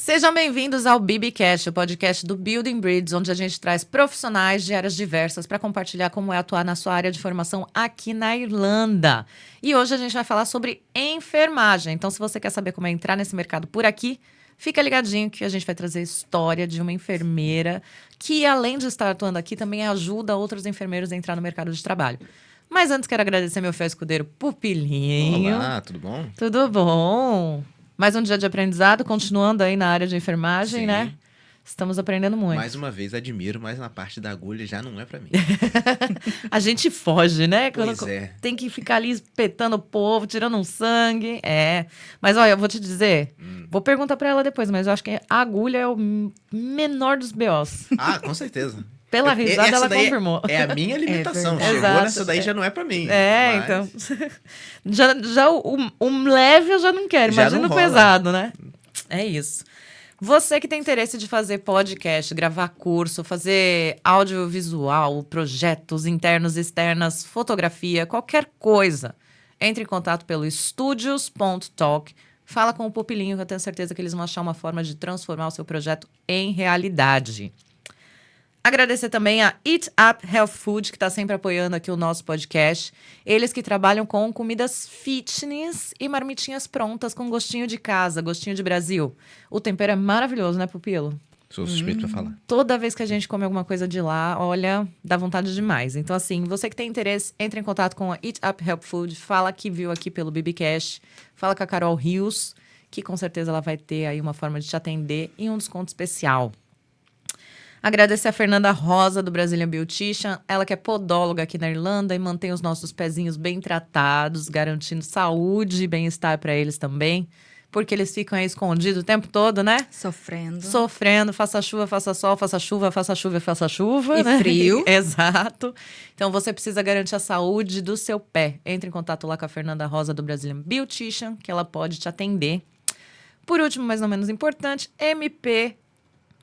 Sejam bem-vindos ao BBcast, o podcast do Building Bridges, onde a gente traz profissionais de áreas diversas para compartilhar como é atuar na sua área de formação aqui na Irlanda. E hoje a gente vai falar sobre enfermagem. Então, se você quer saber como é entrar nesse mercado por aqui, fica ligadinho que a gente vai trazer a história de uma enfermeira que, além de estar atuando aqui, também ajuda outros enfermeiros a entrar no mercado de trabalho. Mas antes quero agradecer meu fiel escudeiro Pupilinho. Olá, tudo bom? Tudo bom? Mais um dia de aprendizado, continuando aí na área de enfermagem, Sim. né? Estamos aprendendo muito. Mais uma vez, admiro, mas na parte da agulha já não é pra mim. A gente foge, né? Pois é. Tem que ficar ali espetando o povo, tirando um sangue. É. Mas olha, eu vou te dizer, vou perguntar pra ela depois, mas eu acho que a agulha é o menor dos BOs. Ah, com certeza. Pela risada, Essa ela daí confirmou. É a minha limitação. verdade. Chegou Exato. nessa daí já não é pra mim. É, mas então. Já o leve eu já não quero, Já imagina não o rola. pesado, né? É isso. Você que tem interesse de fazer podcast, gravar curso, fazer audiovisual, projetos internos, externas, fotografia, qualquer coisa, entre em contato pelo studios.talk. Fala com o Pupilinho, que eu tenho certeza que eles vão achar uma forma de transformar o seu projeto em realidade. Agradecer também a Eat Up Health Food, que está sempre apoiando aqui o nosso podcast. Eles que trabalham com comidas fitness e marmitinhas prontas com gostinho de casa, gostinho de Brasil. O tempero é maravilhoso, né, Pupilo? sou suspeito pra falar. Toda vez que a gente come alguma coisa de lá, olha, dá vontade demais. Então, assim, você que tem interesse, entre em contato com a Eat Up Health Food, fala que viu aqui pelo BBcast, fala com a Carol Rios, que com certeza ela vai ter aí uma forma de te atender e um desconto especial. Agradecer a Fernanda Rosa, do Brazilian Beautician, ela que é podóloga aqui na Irlanda e mantém os nossos pezinhos bem tratados, garantindo saúde e bem-estar para eles também, porque eles ficam aí escondidos o tempo todo, né? Sofrendo, faça chuva, faça sol, faça chuva, faça chuva, faça chuva. E né? frio. Exato. Então, você precisa garantir a saúde do seu pé. Entre em contato lá com a Fernanda Rosa, do Brazilian Beautician, que ela pode te atender. Por último, mas não menos importante, MP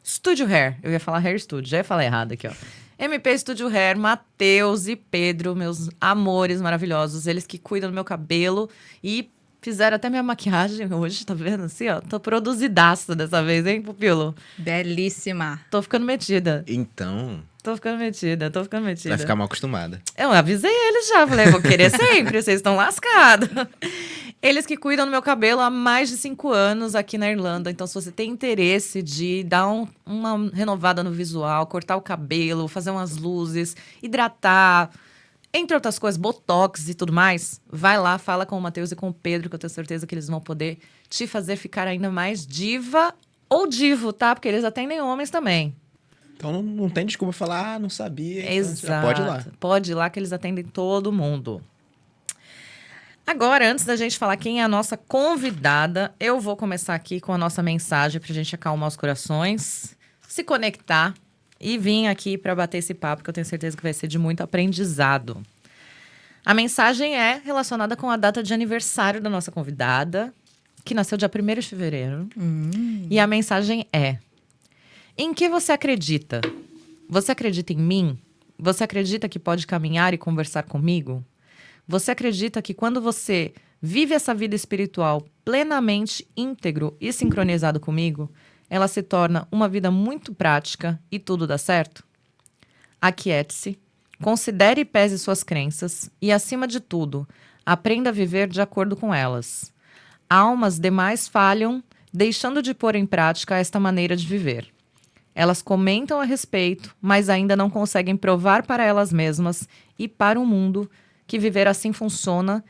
Studio Hair. Eu ia falar Hair Studio, já ia falar errado aqui, ó. MP Studio Hair, Matheus e Pedro, meus amores maravilhosos. Eles que cuidam do meu cabelo e fizeram até minha maquiagem hoje, tá vendo? Assim, ó. Tô produzidaça dessa vez, hein, Pupilo? Belíssima. Tô ficando metida. Então, Tô ficando metida. vai ficar mal acostumada. Eu avisei eles já, falei, vou querer sempre, vocês estão lascados. Eles que cuidam do meu cabelo há mais de 5 anos aqui na Irlanda. Então, se você tem interesse de dar uma renovada no visual, cortar o cabelo, fazer umas luzes, hidratar, entre outras coisas, botox e tudo mais, vai lá, fala com o Matheus e com o Pedro, que eu tenho certeza que eles vão poder te fazer ficar ainda mais diva ou divo, tá? Porque eles atendem homens também. Então não tem desculpa falar, não sabia. Então, Exato. já pode ir lá. Pode ir lá que eles atendem todo mundo. Agora, antes da gente falar quem é a nossa convidada, eu vou começar aqui com a nossa mensagem pra gente acalmar os corações, se conectar e vir aqui para bater esse papo que eu tenho certeza que vai ser de muito aprendizado. A mensagem é relacionada com a data de aniversário da nossa convidada, que nasceu dia 1º de fevereiro. E a mensagem é: em que você acredita? Você acredita em mim? Você acredita que pode caminhar e conversar comigo? Você acredita que quando você vive essa vida espiritual plenamente íntegro e sincronizado comigo, ela se torna uma vida muito prática e tudo dá certo? Aquiete-se, considere e pese suas crenças e, acima de tudo, aprenda a viver de acordo com elas. Almas demais falham, deixando de pôr em prática esta maneira de viver. Elas comentam a respeito, mas ainda não conseguem provar para elas mesmas e para o mundo que viver assim funciona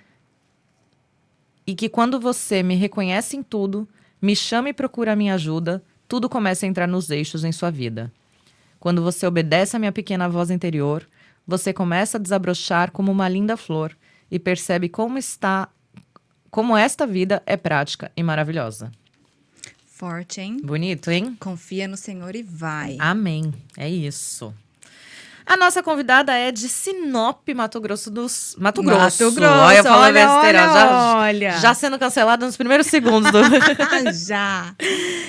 e que quando você me reconhece em tudo, me chama e procura a minha ajuda, tudo começa a entrar nos eixos em sua vida. Quando você obedece à minha pequena voz interior, você começa a desabrochar como uma linda flor e percebe como esta vida é prática e maravilhosa. Forte, hein? Bonito, hein? Confia no Senhor e vai. Amém. É isso. A nossa convidada é de Sinop, Mato Grosso dos... Mato Grosso. Olha, eu falei besteira. Olha. Já sendo cancelada nos primeiros segundos do... Já.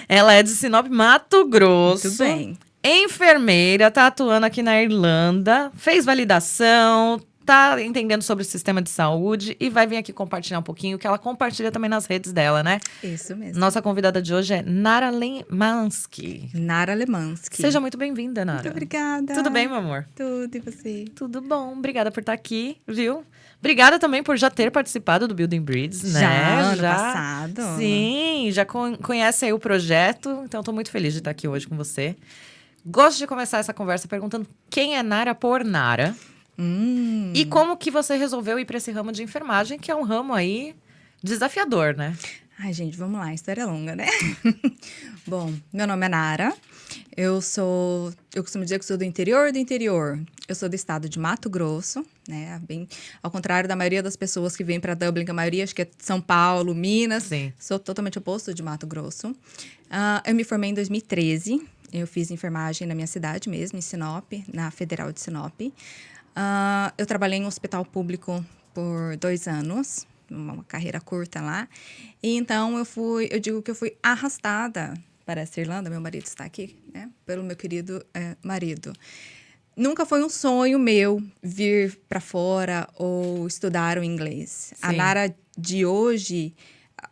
Ela é de Sinop, Mato Grosso. Muito bem. Enfermeira, tá atuando aqui na Irlanda. Fez validação, tá entendendo sobre o sistema de saúde e vai vir aqui compartilhar um pouquinho, que ela compartilha também nas redes dela, né? Isso mesmo. Nossa convidada de hoje é Nara Lemansky. Nara Lemansky. Seja muito bem-vinda, Nara. Muito obrigada. Tudo bem, meu amor? Tudo, e você? Tudo bom. Obrigada por estar aqui, viu? Obrigada também por já ter participado do Building Breeds, né? Ano passado. Sim, já conhece aí o projeto, então tô muito feliz de estar aqui hoje com você. Gosto de começar essa conversa perguntando quem é Nara por Nara e como que você resolveu ir para esse ramo de enfermagem, que é um ramo aí desafiador, né? Ai, gente, vamos lá, história longa, né? Bom, meu nome é Nara. Eu costumo dizer que sou do interior do interior. Eu sou do estado de Mato Grosso, né? Bem, ao contrário da maioria das pessoas que vêm para Dublin, que a maioria acho que é São Paulo, Minas. Sim. Sou totalmente oposto de Mato Grosso. Eu me formei em 2013. Eu fiz enfermagem na minha cidade mesmo, em Sinop, na Federal de Sinop. Eu trabalhei em um hospital público por 2 anos, uma carreira curta lá. E então eu digo que eu fui arrastada para essa Irlanda, meu marido está aqui, né? Pelo meu querido marido. Nunca foi um sonho meu vir para fora ou estudar o inglês. Sim. A Nara de hoje,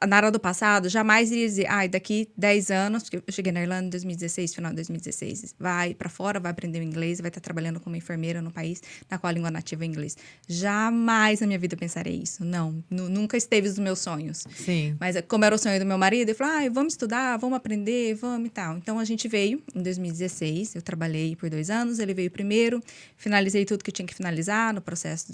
a Nara do passado, jamais iria dizer, daqui 10 anos, porque eu cheguei na Irlanda em 2016, final de 2016, vai para fora, vai aprender o inglês, vai estar trabalhando como enfermeira no país na qual a língua nativa é inglês. Jamais na minha vida eu pensaria isso. Não, nunca esteve nos meus sonhos. Sim. Mas como era o sonho do meu marido, ele falou, vamos estudar, vamos aprender, vamos e tal. Então, a gente veio em 2016, eu trabalhei por 2 anos, ele veio primeiro, finalizei tudo que tinha que finalizar no processo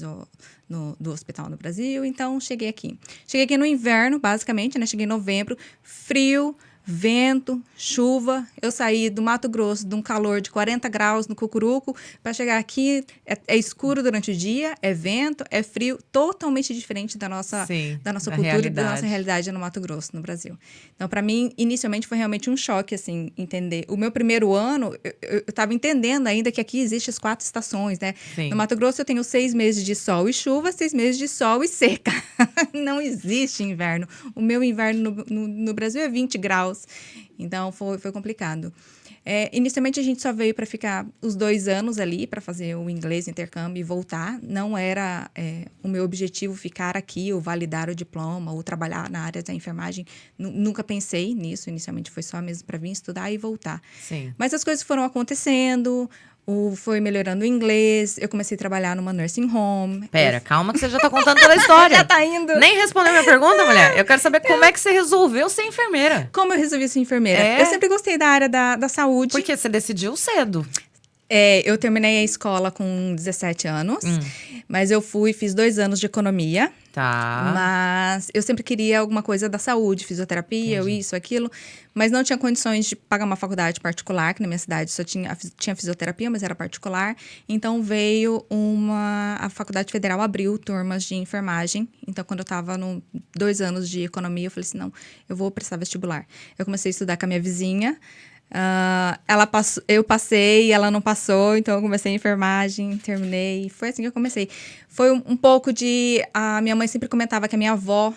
do hospital no Brasil, então cheguei aqui. Cheguei aqui no inverno, basicamente, né? Cheguei em novembro, frio, vento, chuva. Eu saí do Mato Grosso, de um calor de 40 graus no Cucuruco, para chegar aqui, é escuro durante o dia, é vento, é frio, totalmente diferente da nossa cultura e da nossa realidade no Mato Grosso, no Brasil. Então, para mim, inicialmente foi realmente um choque, assim, entender. O meu primeiro ano, eu estava entendendo ainda que aqui existem as 4 estações, né? Sim. No Mato Grosso, eu tenho 6 meses de sol e chuva, 6 meses de sol e seca. Não existe inverno. O meu inverno no Brasil é 20 graus. Então, foi complicado. Inicialmente, a gente só veio para ficar os 2 anos ali, para fazer o inglês, intercâmbio e voltar. Não era o meu objetivo ficar aqui, ou validar o diploma, ou trabalhar na área da enfermagem. Nunca pensei nisso. Inicialmente, foi só mesmo para vir estudar e voltar. Sim. Mas as coisas foram acontecendo, foi melhorando o inglês, eu comecei a trabalhar numa nursing home. Pera, calma que você já tá contando toda a história. Já tá indo. Nem respondeu minha pergunta, mulher. Eu quero saber como é que você resolveu ser enfermeira. Como eu resolvi ser enfermeira? Eu sempre gostei da área da saúde. Porque você decidiu cedo. Eu terminei a escola com 17 anos, mas eu fiz 2 anos de economia. Tá. Mas eu sempre queria alguma coisa da saúde, fisioterapia, isso, aquilo. Mas não tinha condições de pagar uma faculdade particular, que na minha cidade só tinha fisioterapia, mas era particular. Então, veio a Faculdade Federal abriu turmas de enfermagem. Então, quando eu estava 2 anos de economia, eu falei assim, não, eu vou prestar vestibular. Eu comecei a estudar com a minha vizinha. Eu passei, ela não passou, então eu comecei a enfermagem, terminei. Foi assim que eu comecei. Foi um pouco de... A minha mãe sempre comentava que a minha avó...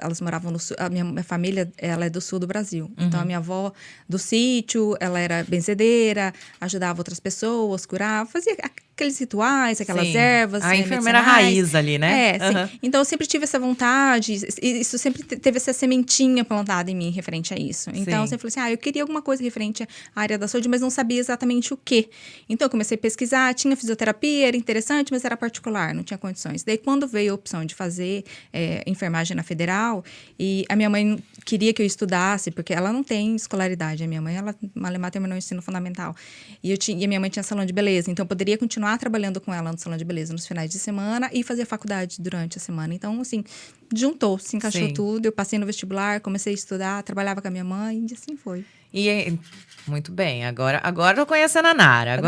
elas moravam no sul... A minha família, ela é do sul do Brasil. Então, a minha avó do sítio, ela era benzedeira, ajudava outras pessoas, curava, fazia aqueles rituais, aquelas ervas. A enfermeira raiz ali, né? Sim. Então, eu sempre tive essa vontade. Isso sempre teve essa sementinha plantada em mim referente a isso. Então, eu sempre falei assim, eu queria alguma coisa referente à área da saúde, mas não sabia exatamente o quê. Então, eu comecei a pesquisar, tinha fisioterapia, era interessante, mas era particular, não tinha condições. Daí, quando veio a opção de fazer enfermagem na Federal, e a minha mãe queria que eu estudasse, porque ela não tem escolaridade. A minha mãe, ela malemar terminou o ensino fundamental. E a minha mãe tinha salão de beleza, então eu poderia continuar trabalhando com ela no salão de beleza nos finais de semana e fazer faculdade durante a semana. Então, assim, se encaixou tudo. Eu passei no vestibular, comecei a estudar, trabalhava com a minha mãe e assim foi. Muito bem, agora eu tô conhecendo a Nara.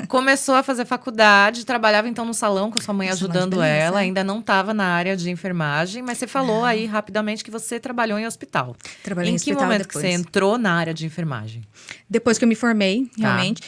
Começou a fazer faculdade, trabalhava então no salão com a sua mãe ajudando ela, ainda não estava na área de enfermagem, mas você falou aí rapidamente que você trabalhou em hospital. Trabalhei em hospital que momento depois. que você entrou na área de enfermagem? Depois que eu me formei, realmente,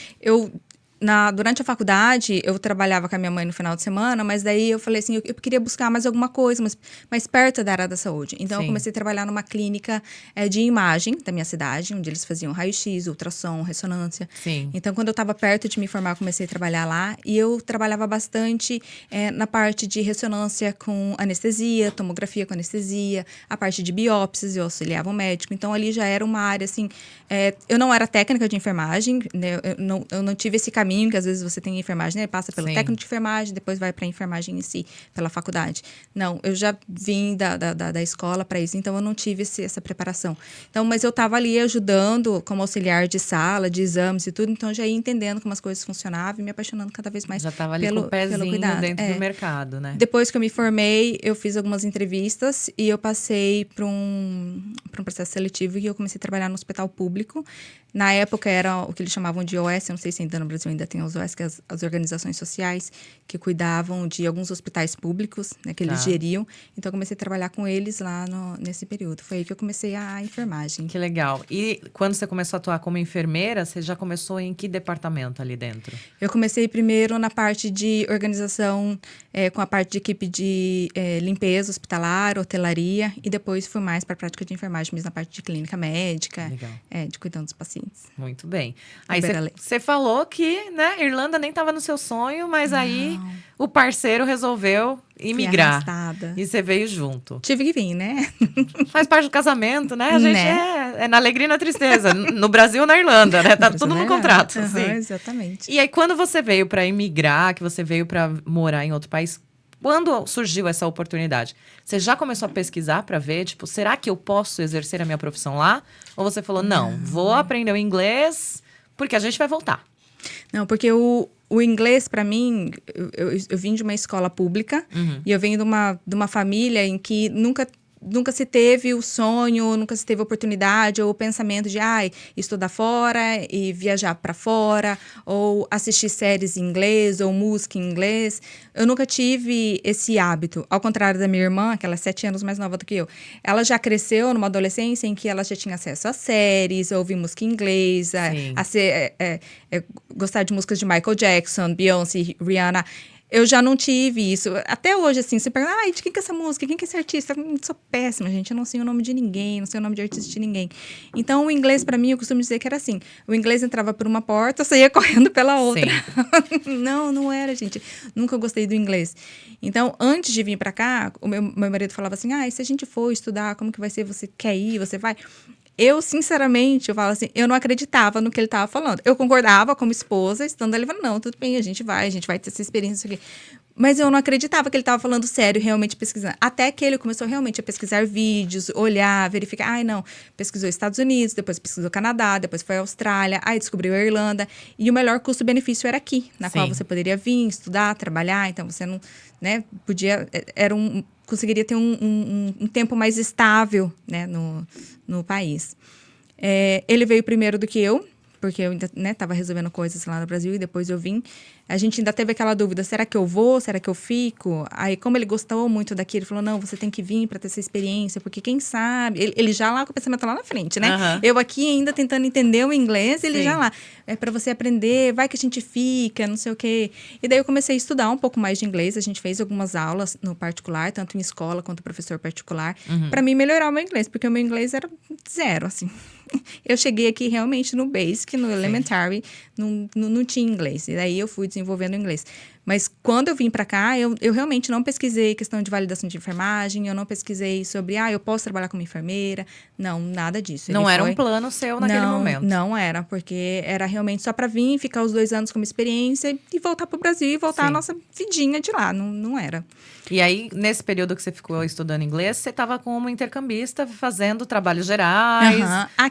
Durante a faculdade, eu trabalhava com a minha mãe no final de semana, mas daí eu falei assim, eu queria buscar mais alguma coisa, mas mais perto da área da saúde. Então, Sim. eu comecei a trabalhar numa clínica de imagem da minha cidade, onde eles faziam raio-x, ultrassom, ressonância. Sim. Então, quando eu estava perto de me formar, eu comecei a trabalhar lá. E eu trabalhava bastante na parte de ressonância com anestesia, tomografia com anestesia, a parte de biópsias, eu auxiliava o médico. Então, ali já era uma área, assim... eu não era técnica de enfermagem, né? Eu não tive esse caminho que às vezes você tem enfermagem, né? Passa pelo Sim. técnico de enfermagem, depois vai para a enfermagem em si, pela faculdade. Não, eu já vim da escola para isso, então eu não tive essa preparação. Então, mas eu estava ali ajudando como auxiliar de sala, de exames e tudo, então eu já ia entendendo como as coisas funcionavam e me apaixonando cada vez mais Já estava ali pelo com o pezinho cuidado. dentro do mercado, né? Depois que eu me formei, eu fiz algumas entrevistas e eu passei para um processo seletivo e eu comecei a trabalhar no hospital público. Na época era o que eles chamavam de OS, eu não sei se ainda no Brasil ainda tem os OS, que é as organizações sociais que cuidavam de alguns hospitais públicos, né, que eles geriam. Então, eu comecei a trabalhar com eles lá nesse período. Foi aí que eu comecei a enfermagem. Que legal. E quando você começou a atuar como enfermeira, você já começou em que departamento ali dentro? Eu comecei primeiro na parte de organização, com a parte de equipe de limpeza hospitalar, hotelaria, e depois fui mais para a prática de enfermagem, mesmo na parte de clínica médica, de cuidando dos pacientes. Muito bem. Aí você falou que, né, Irlanda nem estava no seu sonho, mas aí o parceiro resolveu imigrar. E você veio junto. Tive que vir, né? Faz parte do casamento, né? A gente é na alegria e na tristeza. No Brasil ou na Irlanda, né? Tá tudo no contrato. Uhum, assim. Exatamente. E aí, quando você veio para imigrar, que você veio para morar em outro país, quando surgiu essa oportunidade? Você já começou a pesquisar para ver, tipo, será que eu posso exercer a minha profissão lá? Ou você falou, não, vou aprender o inglês porque a gente vai voltar? Não, porque o inglês, para mim, eu vim de uma escola pública e eu venho de uma família em que nunca se teve o sonho, nunca se teve a oportunidade ou o pensamento de estudar fora e viajar para fora, ou assistir séries em inglês ou música em inglês. Eu nunca tive esse hábito. Ao contrário da minha irmã, que ela é 7 anos mais nova do que eu. Ela já cresceu numa adolescência em que ela já tinha acesso a séries, a ouvir música em inglês, gostar de músicas de Michael Jackson, Beyoncé, Rihanna. Eu já não tive isso. Até hoje, assim, você pergunta, de quem que é essa música? Quem que é esse artista? Eu sou péssima, gente. Eu não sei o nome de ninguém, não sei o nome de artista de ninguém. Então, o inglês, pra mim, eu costumo dizer que era assim. O inglês entrava por uma porta, eu saía correndo pela outra. Não era, gente. Nunca gostei do inglês. Então, antes de vir pra cá, o meu marido falava assim, se a gente for estudar, como que vai ser? Você quer ir? Você vai? Eu, sinceramente, eu falo assim, eu não acreditava no que ele estava falando. Eu concordava como esposa, estando ali, falando, não, tudo bem, a gente vai ter essa experiência aqui. Mas eu não acreditava que ele estava falando sério, realmente pesquisando. Até que ele começou realmente a pesquisar vídeos, olhar, verificar. Pesquisou Estados Unidos, depois pesquisou Canadá, depois foi Austrália, aí descobriu a Irlanda. E o melhor custo-benefício era aqui, na qual você poderia vir, estudar, trabalhar. Então, você não, né, podia... conseguiria ter um tempo mais estável, né, no país. Ele veio primeiro do que eu, porque eu ainda estava resolvendo coisas lá no Brasil e depois eu vim. A gente ainda teve aquela dúvida, será que eu vou? Será que eu fico? Aí, como ele gostou muito daqui, ele falou, não, você tem que vir para ter essa experiência, porque quem sabe... Ele já lá com o pensamento lá na frente, né? Eu aqui ainda tentando entender o inglês, ele já lá. É para você aprender, vai que a gente fica, não sei o quê. E daí eu comecei a estudar um pouco mais de inglês, a gente fez algumas aulas no particular, tanto em escola quanto professor particular, para mim melhorar o meu inglês, porque o meu inglês era zero, assim. Eu cheguei aqui realmente no basic, no elementary, não tinha inglês. E daí eu fui desenvolvendo o inglês. Mas quando eu vim para cá, eu realmente não pesquisei questão de validação de enfermagem, eu não pesquisei sobre, eu posso trabalhar como enfermeira. Não, nada disso. Não era um plano seu naquele momento? Não era, porque era realmente só para vir, ficar os 2 anos como experiência e voltar para o Brasil e voltar a nossa vidinha de lá. Não era. E aí, nesse período que você ficou estudando inglês, você estava como intercambista, fazendo trabalhos gerais,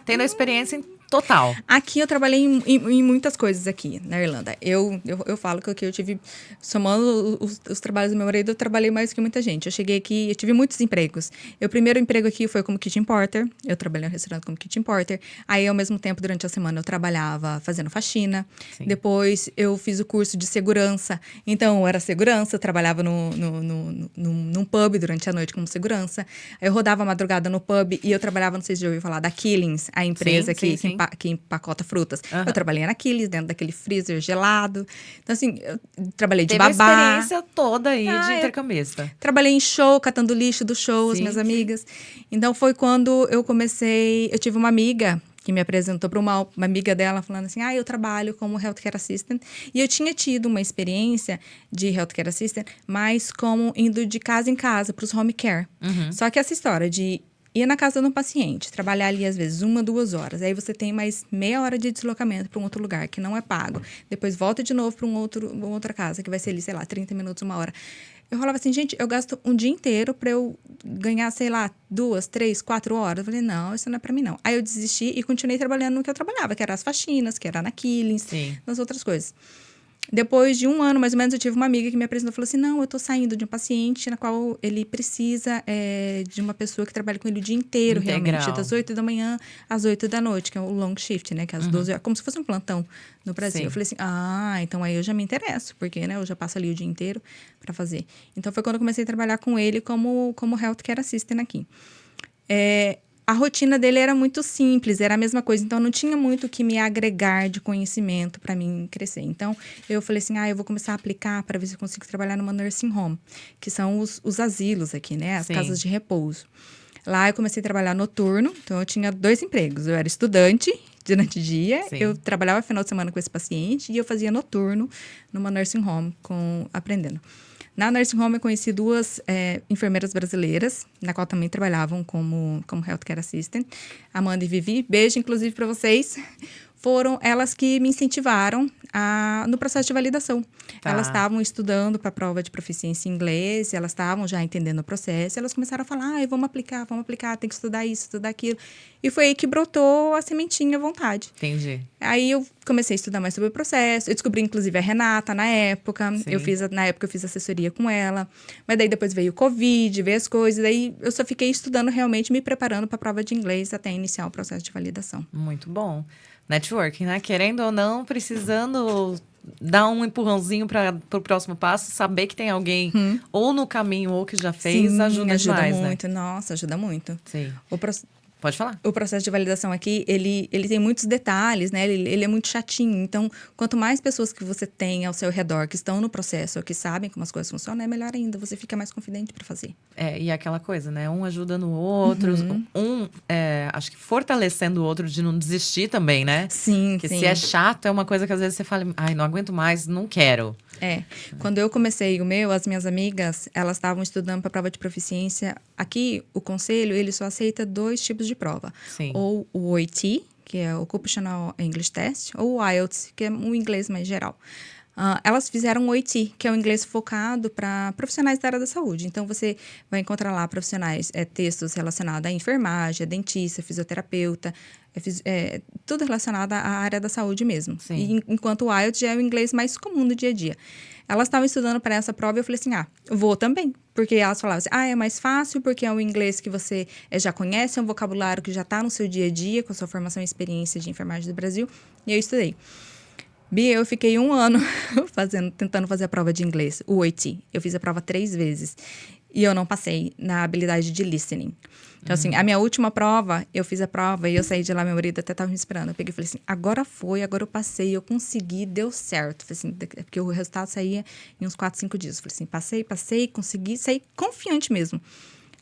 tendo a experiência total. Aqui eu trabalhei em muitas coisas aqui na Irlanda. Eu falo que aqui eu tive, somando os trabalhos do meu marido, eu trabalhei mais que muita gente. Eu cheguei aqui, eu tive muitos empregos. O primeiro emprego aqui foi como kitchen porter. Eu trabalhei no restaurante como kitchen porter. Aí, ao mesmo tempo, durante a semana, eu trabalhava fazendo faxina. Depois, eu fiz o curso de segurança. Então, eu era segurança, eu trabalhava num pub durante a noite como segurança. Eu rodava a madrugada no pub e eu trabalhava, não sei se já ouviu falar, da Killings, a empresa que que empacota frutas. Eu trabalhei naqueles, dentro daquele freezer gelado. Então, assim, eu trabalhei de babá. Teve a experiência toda aí de intercambista. Trabalhei em show, catando lixo do show, as minhas amigas. Então, foi quando eu comecei... Eu tive uma amiga que me apresentou para uma amiga dela, falando assim, eu trabalho como Healthcare Assistant. E eu tinha tido uma experiência de Healthcare Assistant, mas como indo de casa em casa para os home care. Só que essa história de ir na casa do paciente, trabalhar ali às vezes 1, 2 horas, aí você tem mais meia hora de deslocamento para um outro lugar que não é pago, depois volta de novo para uma outra casa, que vai ser ali, sei lá, 30 minutos, 1 hora. Eu falava assim, gente, eu gasto um dia inteiro para eu ganhar, sei lá, 2, 3, 4 horas. Eu falei, não, isso não é para mim, não. Aí eu desisti e continuei trabalhando no que eu trabalhava, que era as faxinas, que era na Killings, nas outras coisas. Depois de 1 ano, mais ou menos, eu tive uma amiga que me apresentou e falou assim, não, eu tô saindo de um paciente na qual ele precisa de uma pessoa que trabalhe com ele o dia inteiro, realmente, das 8 da manhã às 8 da noite, que é o long shift, né, que é às 12 horas, como se fosse um plantão no Brasil. Eu falei assim, então aí eu já me interesso, porque, né, eu já passo ali o dia inteiro para fazer. Então, foi quando eu comecei a trabalhar com ele como Healthcare Assistant aqui. A rotina dele era muito simples, era a mesma coisa. Então, não tinha muito o que me agregar de conhecimento para mim crescer. Então, eu falei assim, eu vou começar a aplicar para ver se eu consigo trabalhar numa nursing home, que são os asilos aqui, né? As casas de repouso. Lá, eu comecei a trabalhar noturno. Então, eu tinha 2 empregos. Eu era estudante durante o dia. Eu trabalhava final de semana com esse paciente. E eu fazia noturno numa nursing home, aprendendo. Na nursing home, eu conheci 2 enfermeiras brasileiras, na qual também trabalhavam como Healthcare Assistant. Amanda e Vivi, beijo, inclusive, para vocês. Foram elas que me incentivaram no processo de validação. Elas estavam estudando para a prova de proficiência em inglês, elas estavam já entendendo o processo, elas começaram a falar, vamos aplicar, tem que estudar isso, estudar aquilo. E foi aí que brotou a sementinha, a vontade. Entendi. Aí eu comecei a estudar mais sobre o processo, eu descobri, inclusive, a Renata na época. Na época eu fiz assessoria com ela, mas daí depois veio o Covid, veio as coisas, daí eu só fiquei estudando realmente, me preparando para a prova de inglês até iniciar o processo de validação. Muito bom. Networking, né? Querendo ou não, precisando dar um empurrãozinho para o próximo passo, saber que tem alguém ou no caminho ou que já fez, ajuda demais, muito, né? Nossa, ajuda muito. Sim. Pode falar. O processo de validação aqui, ele tem muitos detalhes, né? Ele é muito chatinho. Então, quanto mais pessoas que você tem ao seu redor que estão no processo ou que sabem como as coisas funcionam, é melhor ainda. Você fica mais confidente para fazer. E aquela coisa, né? Um ajuda no outro. Acho que fortalecendo o outro de não desistir também, né? Sim, Porque se é chato, é uma coisa que às vezes você fala, não aguento mais, não quero. Quando eu comecei as minhas amigas, elas estavam estudando para a prova de proficiência. Aqui, o conselho, ele só aceita 2 tipos de prova. Sim. Ou o OIT, que é o Occupational English Test, ou o IELTS, que é um inglês mais geral. Elas fizeram o OIT, que é um inglês focado para profissionais da área da saúde. Então, você vai encontrar lá profissionais, textos relacionados à enfermagem, a dentista, fisioterapeuta, tudo relacionado à área da saúde mesmo. E, enquanto o IELTS já é o inglês mais comum do dia a dia. Elas estavam estudando para essa prova e eu falei assim, vou também. Porque elas falavam assim, é mais fácil porque é um inglês que você já conhece, é um vocabulário que já está no seu dia a dia, com a sua formação e experiência de enfermagem do Brasil. E eu estudei. Bia, eu fiquei 1 ano tentando fazer a prova de inglês, o OIT. Eu fiz a prova 3 vezes. E eu não passei na habilidade de listening. Então, assim, a minha última prova, eu fiz a prova e eu saí de lá, meu marido até estava me esperando. Eu peguei e falei assim, agora eu passei, eu consegui, deu certo. Falei assim, porque o resultado saía em uns 4, 5 dias. Eu falei assim, passei, consegui, saí confiante mesmo.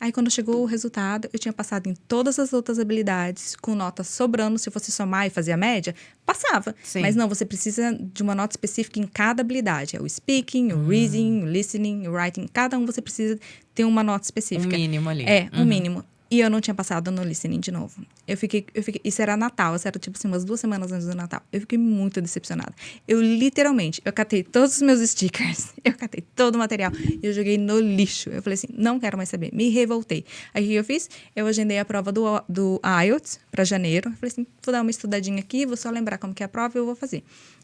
Aí, quando chegou o resultado, eu tinha passado em todas as outras habilidades, com nota sobrando. Se fosse somar e fazer a média, passava. Sim. Mas não, você precisa de uma nota específica em cada habilidade. É o speaking, o reading, o listening, o writing. Cada um você precisa ter uma nota específica. Um mínimo ali. Um mínimo. E eu não tinha passado no listening de novo. Eu fiquei, isso era Natal, isso era tipo assim, umas 2 semanas antes do Natal. Eu fiquei muito decepcionada. Eu catei todos os meus stickers, eu catei todo o material e eu joguei no lixo. Eu falei assim, não quero mais saber, me revoltei. Aí o que eu fiz? Eu agendei a prova do IELTS para janeiro. Eu falei assim, vou dar uma estudadinha aqui, vou só lembrar como que é a prova e eu vou fazer.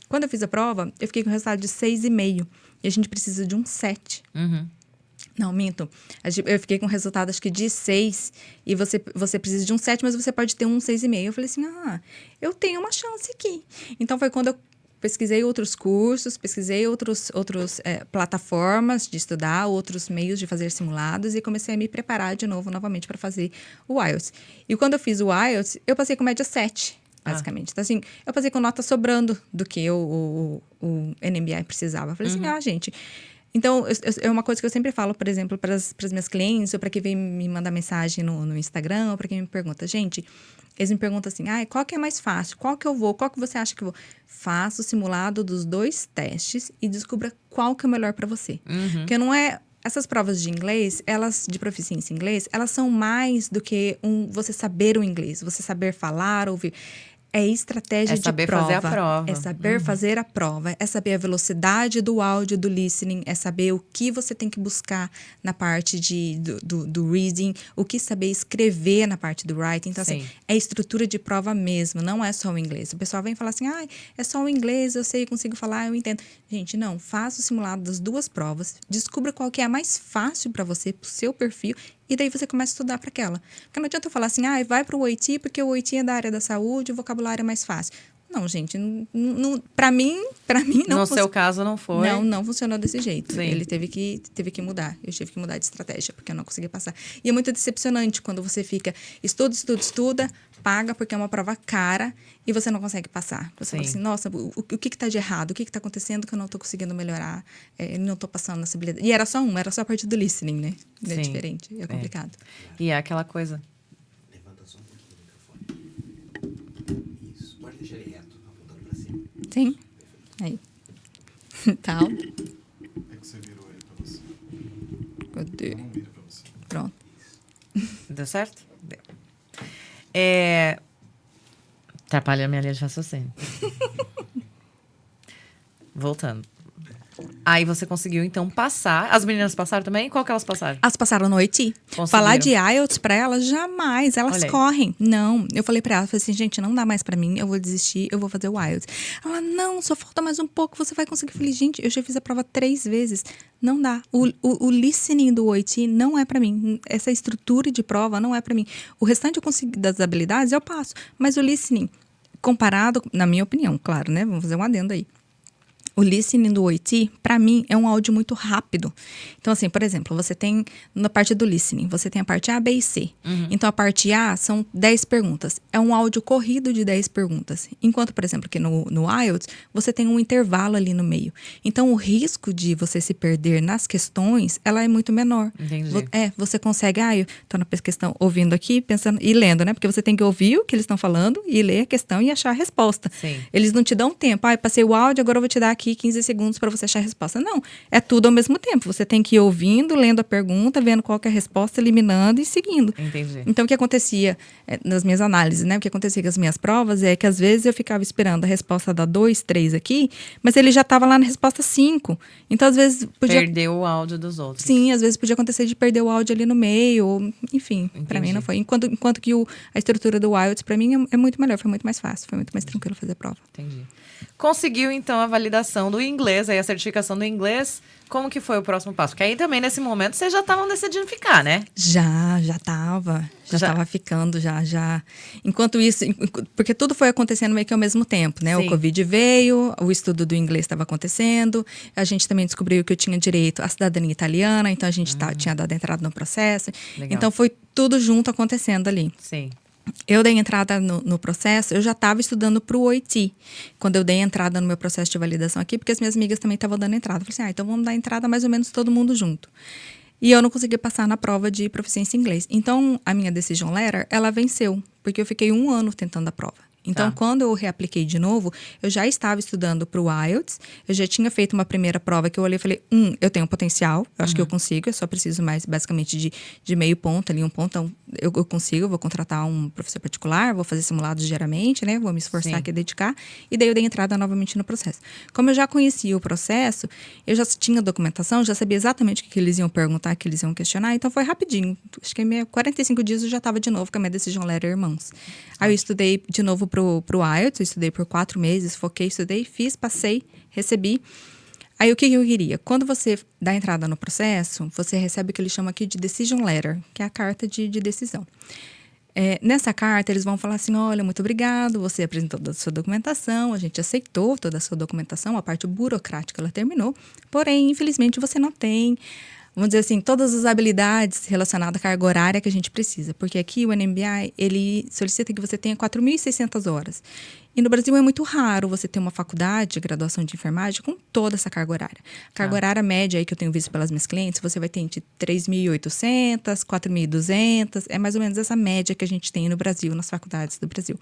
Quando eu fiz a prova, eu fiquei com o resultado de 6,5 e a gente precisa de um 7. Não, minto. Eu fiquei com resultado, acho que de 6. E você precisa de um 7, mas você pode ter um 6,5. Eu falei assim, eu tenho uma chance aqui. Então, foi quando eu pesquisei outros cursos, pesquisei outros plataformas de estudar, outros meios de fazer simulados. E comecei a me preparar novamente para fazer o IELTS. E quando eu fiz o IELTS, eu passei com média 7. basicamente. Então, assim, eu passei com nota sobrando do que o NMBI precisava. Eu falei assim, gente... Então, é uma coisa que eu sempre falo, por exemplo, para as minhas clientes, ou para quem vem me mandar mensagem no Instagram, ou para quem me pergunta, gente, eles me perguntam assim, qual que é mais fácil? Qual que eu vou? Qual que você acha que eu vou? Faça o simulado dos 2 testes e descubra qual que é o melhor para você. Porque não é... Essas provas de inglês, de proficiência em inglês, elas são mais do que você saber o inglês, você saber falar, ouvir. É estratégia de prova. É saber fazer a prova. É saber fazer a prova. É saber a velocidade do áudio, do listening. É saber o que você tem que buscar na parte do reading. O que saber escrever na parte do writing. Então, assim, é estrutura de prova mesmo. Não é só o inglês. O pessoal vem falar assim, é só o inglês, eu sei, consigo falar, eu entendo. Gente, não. Faça o simulado das 2 provas. Descubra qual que é a mais fácil para você, pro seu perfil. E daí você começa a estudar para aquela. Porque não adianta eu falar assim, vai para o OIT, porque o OIT é da área da saúde, o vocabulário é mais fácil. Não, gente, para mim não. No seu caso não foi? Não funcionou desse jeito. Sim. Ele teve que mudar. Eu tive que mudar de estratégia, porque eu não conseguia passar. E é muito decepcionante quando você fica, estuda, paga, porque é uma prova cara, e você não consegue passar. Você fala assim, nossa, o que está de errado? O que está acontecendo que eu não estou conseguindo melhorar? Não estou passando nessa habilidade. E era só a parte do listening, né? É diferente, é complicado. E é aquela coisa... Levanta só um pouquinho o microfone. Isso, pode deixar ele reto, apontando pra cima. Sim. Aí. Tal. É que você virou ele pra você. Cadê? Não vira pra você. Pronto. Deu certo? Deu. Atrapalha a minha linha de raciocínio. Voltando. Aí você conseguiu, então, passar. As meninas passaram também? Qual que elas passaram? Elas passaram no OIT. Falar de IELTS pra elas, jamais. Elas correm. Não. Eu falei pra elas, falei assim, gente, não dá mais pra mim. Eu vou desistir, eu vou fazer o IELTS. Ela, não, só falta mais um pouco, você vai conseguir. Eu falei, gente, eu já fiz a prova 3 vezes. Não dá. O listening do OIT não é pra mim. Essa estrutura de prova não é pra mim. O restante das habilidades eu passo. Mas o listening, comparado, na minha opinião, claro, né? Vamos fazer um adendo aí. O listening do OIT, para mim, é um áudio muito rápido. Então, assim, por exemplo, você tem, na parte do listening, você tem a parte A, B e C. Então, a parte A são 10 perguntas. É um áudio corrido de 10 perguntas. Enquanto, por exemplo, que no IELTS, você tem um intervalo ali no meio. Então, o risco de você se perder nas questões, ela é muito menor. Entendi. Você consegue, eu tô na questão ouvindo aqui, pensando e lendo, né? Porque você tem que ouvir o que eles estão falando e ler a questão e achar a resposta. Sim. Eles não te dão tempo. Passei o áudio, agora eu vou te dar aqui 15 segundos para você achar a resposta. Não, é tudo ao mesmo tempo. Você tem que ir ouvindo, lendo a pergunta, vendo qual que é a resposta, eliminando e seguindo. Entendi. Então, o que acontecia nas minhas análises, né? O que acontecia com as minhas provas é que, às vezes, eu ficava esperando a resposta da 2, 3 aqui, mas ele já estava lá na resposta 5. Então, às vezes, podia... Perdeu o áudio dos outros. Sim, às vezes podia acontecer de perder o áudio ali no meio, ou, enfim, para mim não foi. Enquanto que a estrutura do IELTS, para mim, é muito melhor, foi muito mais fácil, foi muito mais tranquilo fazer a prova. Entendi. Conseguiu, então, a validação do inglês, aí a certificação do inglês. Como que foi o próximo passo? Porque aí também, nesse momento, vocês já estavam decidindo ficar, né? Já tava. Já tava ficando, já. Enquanto isso, porque tudo foi acontecendo meio que ao mesmo tempo, né? Sim. O Covid veio, o estudo do inglês estava acontecendo, a gente também descobriu que eu tinha direito à cidadania italiana, então a gente tinha dado entrada no processo. Legal. Então foi tudo junto acontecendo ali. Sim. Eu dei entrada no processo, eu já estava estudando para o OIT, quando eu dei entrada no meu processo de validação aqui, porque as minhas amigas também estavam dando entrada. Eu falei assim, então vamos dar entrada mais ou menos todo mundo junto. E eu não consegui passar na prova de proficiência em inglês. Então, a minha decision letter, ela venceu, porque eu fiquei 1 ano tentando a prova. Então, quando eu reapliquei de novo, eu já estava estudando para o IELTS, eu já tinha feito uma primeira prova que eu olhei e falei, eu tenho potencial, eu acho que eu consigo, eu só preciso mais, basicamente, de meio ponto ali, 1 ponto, então eu consigo, eu vou contratar um professor particular, vou fazer simulados diariamente, né, vou me esforçar aqui e dedicar, e daí eu dei entrada novamente no processo. Como eu já conhecia o processo, eu já tinha documentação, já sabia exatamente o que eles iam perguntar, o que eles iam questionar, então foi rapidinho, acho que em 45 dias eu já estava de novo com a minha decision letter em mãos. Aí eu estudei de novo pro IELTS, eu estudei por 4 meses, foquei, estudei, fiz, passei, recebi. Aí o que eu queria? Quando você dá entrada no processo, você recebe o que eles chamam aqui de decision letter, que é a carta de decisão. Nessa carta, eles vão falar assim, olha, muito obrigado, você apresentou toda a sua documentação, a gente aceitou toda a sua documentação, a parte burocrática ela terminou, porém, infelizmente, você não tem vamos dizer assim, todas as habilidades relacionadas à carga horária que a gente precisa. Porque aqui o NMBI, ele solicita que você tenha 4.600 horas. E no Brasil é muito raro você ter uma faculdade de graduação de enfermagem com toda essa carga horária. A carga horária média aí que eu tenho visto pelas minhas clientes, você vai ter entre 3.800, 4.200. É mais ou menos essa média que a gente tem no Brasil, nas faculdades do Brasil.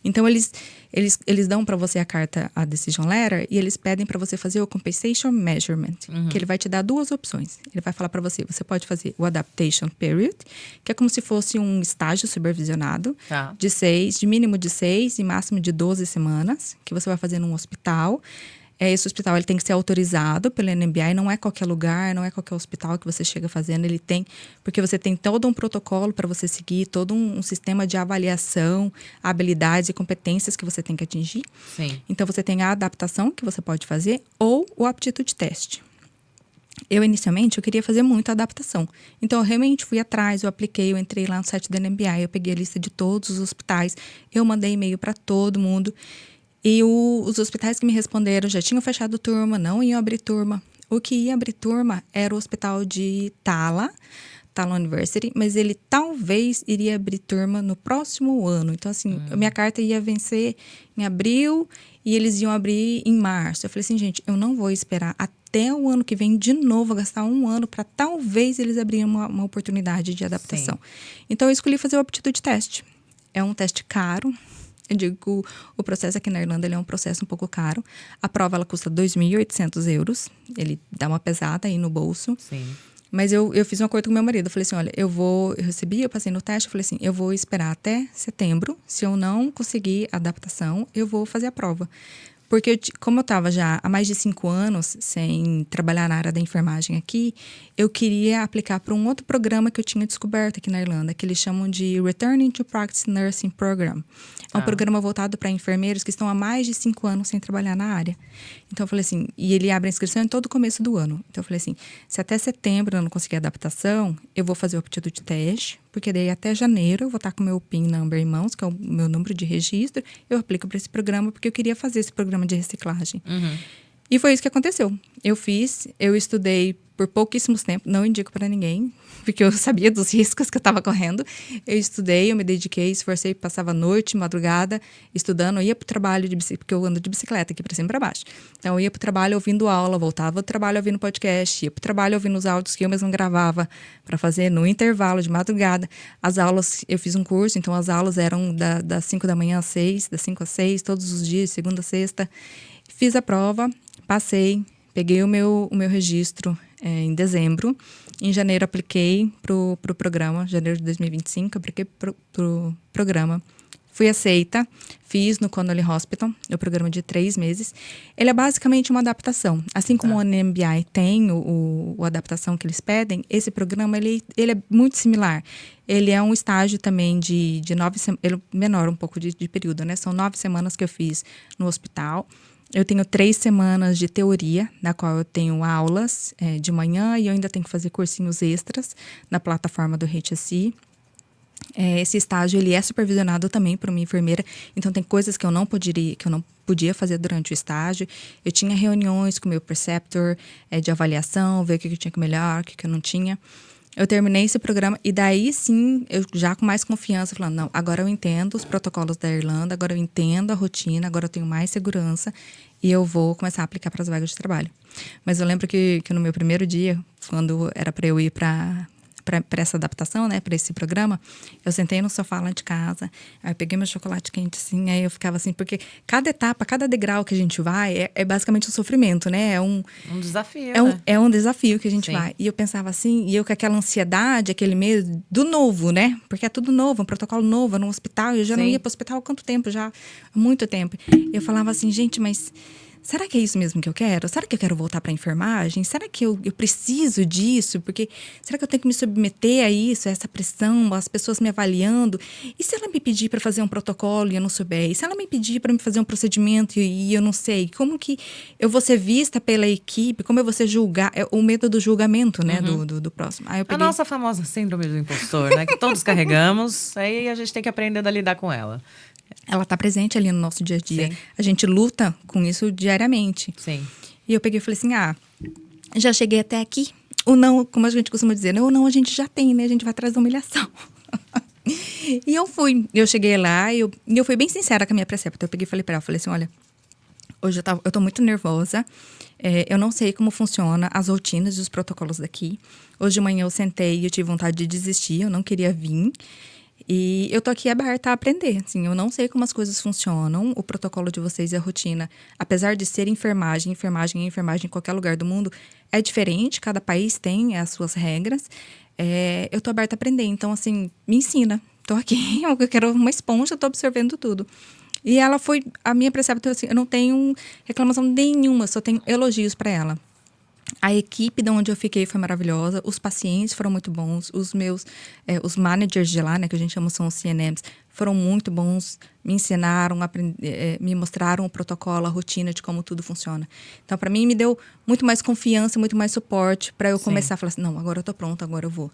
Então, eles dão para você a carta, a Decision Letter, e eles pedem para você fazer o Compensation Measurement, que ele vai te dar 2 opções. Ele vai falar para você, você pode fazer o Adaptation Period, que é como se fosse um estágio supervisionado, de mínimo de 6 e máximo de 12 semanas, que você vai fazer num hospital. Esse hospital ele tem que ser autorizado pelo NMBI, não é qualquer lugar, não é qualquer hospital que você chega fazendo, ele tem, porque você tem todo um protocolo para você seguir, todo um sistema de avaliação, habilidades e competências que você tem que atingir. Sim. Então, você tem a adaptação que você pode fazer ou o aptitude test. Inicialmente, eu queria fazer muito a adaptação. Então, eu realmente fui atrás, eu apliquei, eu entrei lá no site do NMBI, eu peguei a lista de todos os hospitais, eu mandei e-mail para todo mundo. E os hospitais que me responderam já tinham fechado turma, não iam abrir turma. O que ia abrir turma era o hospital de Tala University, mas ele talvez iria abrir turma no próximo ano. Então, assim, a minha carta ia vencer em abril e eles iam abrir em março. Eu falei assim, gente, eu não vou esperar até o ano que vem de novo, gastar um ano para talvez eles abrirem uma oportunidade de adaptação. Sim. Então, eu escolhi fazer o aptitude test. É um teste caro. Eu digo que o processo aqui na Irlanda ele é um processo um pouco caro. A prova ela custa 2.800 euros. Ele dá uma pesada aí no bolso. Sim. Mas eu fiz um acordo com meu marido. Eu falei assim, olha, eu passei no teste. Eu falei assim, eu vou esperar até setembro. Se eu não conseguir adaptação, eu vou fazer a prova. Porque como eu estava já há mais de 5 anos sem trabalhar na área da enfermagem aqui, eu queria aplicar para um outro programa que eu tinha descoberto aqui na Irlanda, que eles chamam de Returning to Practice Nursing Program. É um programa voltado para enfermeiros que estão há mais de 5 anos sem trabalhar na área. Então, eu falei assim, e ele abre a inscrição em todo o começo do ano. Então, eu falei assim, se até setembro eu não conseguir adaptação, eu vou fazer o aptitude teste, porque daí até janeiro eu vou estar com o meu PIN number em mãos, que é o meu número de registro, eu aplico para esse programa, porque eu queria fazer esse programa de reciclagem. E foi isso que aconteceu. Eu estudei por pouquíssimos tempos, não indico para ninguém, porque eu sabia dos riscos que eu estava correndo. Eu estudei, eu me dediquei, esforcei, passava noite, madrugada, estudando. Eu ia para o trabalho, porque eu ando de bicicleta aqui para cima e para baixo. Então, eu ia para o trabalho ouvindo aula, voltava do trabalho ouvindo podcast, ia para o trabalho ouvindo os áudios que eu mesma gravava para fazer no intervalo de madrugada. As aulas, eu fiz um curso, então as aulas eram das 5 da manhã às 6, das 5 às 6, todos os dias, segunda a sexta. Fiz a prova, passei, peguei o meu registro em dezembro. Em janeiro, apliquei pro programa, janeiro de 2025, apliquei pro programa. Fui aceita, fiz no Connolly Hospital, o programa de 3 meses. Ele é basicamente uma adaptação. Assim como o NMBI tem o adaptação que eles pedem, esse programa ele é muito similar. Ele é um estágio também de 9 semanas, ele é menor um pouco de período, né? São 9 semanas que eu fiz no hospital. Eu tenho 3 semanas de teoria, na qual eu tenho aulas de manhã e eu ainda tenho que fazer cursinhos extras na plataforma do HSE. Esse estágio ele é supervisionado também por uma enfermeira, então tem coisas que eu não podia fazer durante o estágio. Eu tinha reuniões com o meu preceptor de avaliação, ver o que eu tinha que melhorar, o que eu não tinha. Eu terminei esse programa e daí sim, eu já com mais confiança, falando, não, agora eu entendo os protocolos da Irlanda, agora eu entendo a rotina, agora eu tenho mais segurança e eu vou começar a aplicar para as vagas de trabalho. Mas eu lembro que no meu primeiro dia, quando era para eu ir para essa adaptação, né, para esse programa, eu sentei no sofá lá de casa, aí eu peguei meu chocolate quente, assim, aí eu ficava assim, porque cada etapa, cada degrau que a gente vai é basicamente um sofrimento, né? É um desafio, né? É um desafio que a gente Sim. vai. E eu pensava assim, e eu com aquela ansiedade, aquele medo do novo, né? Porque é tudo novo, um protocolo novo, é no hospital, eu já não ia para o hospital há quanto tempo já? Há muito tempo. E eu falava assim, gente, mas será que é isso mesmo que eu quero? Será que eu quero voltar para a enfermagem? Será que eu preciso disso? Porque será que eu tenho que me submeter a isso, a essa pressão, as pessoas me avaliando? E se ela me pedir para fazer um protocolo e eu não souber? E se ela me pedir para me fazer um procedimento e eu não sei? Como que eu vou ser vista pela equipe? Como eu vou ser julgar? O medo do julgamento, né? Do próximo. Aí eu peguei... A nossa famosa síndrome do impostor, né? Que todos carregamos, aí a gente tem que aprender a lidar com ela. Ela está presente ali no nosso dia a dia. Sim. A gente luta com isso diariamente. Sim. E eu peguei e falei assim, já cheguei até aqui, o não, como a gente costuma dizer, né? O não a gente já tem, né? A gente vai atrás da humilhação. E eu cheguei lá e eu fui bem sincera com a minha precepta. Eu peguei e falei pra ela, falei assim, olha, hoje eu tô muito nervosa, eu não sei como funciona as rotinas e os protocolos daqui. Hoje de manhã eu sentei e eu tive vontade de desistir, eu não queria vir. E eu tô aqui aberta a aprender, assim, eu não sei como as coisas funcionam, o protocolo de vocês e a rotina, apesar de ser enfermagem em qualquer lugar do mundo, é diferente, cada país tem as suas regras, eu tô aberta a aprender, então, assim, me ensina, tô aqui, eu quero uma esponja, tô absorvendo tudo. E ela foi, a minha preceptora, assim, eu não tenho reclamação nenhuma, só tenho elogios para ela. A equipe de onde eu fiquei foi maravilhosa, os pacientes foram muito bons, os managers de lá, né, que a gente chama são os CNMs, foram muito bons, me ensinaram, me mostraram o protocolo, a rotina de como tudo funciona. Então, para mim, me deu muito mais confiança, muito mais suporte para eu começar a falar assim, não, agora eu tô pronta, agora eu vou.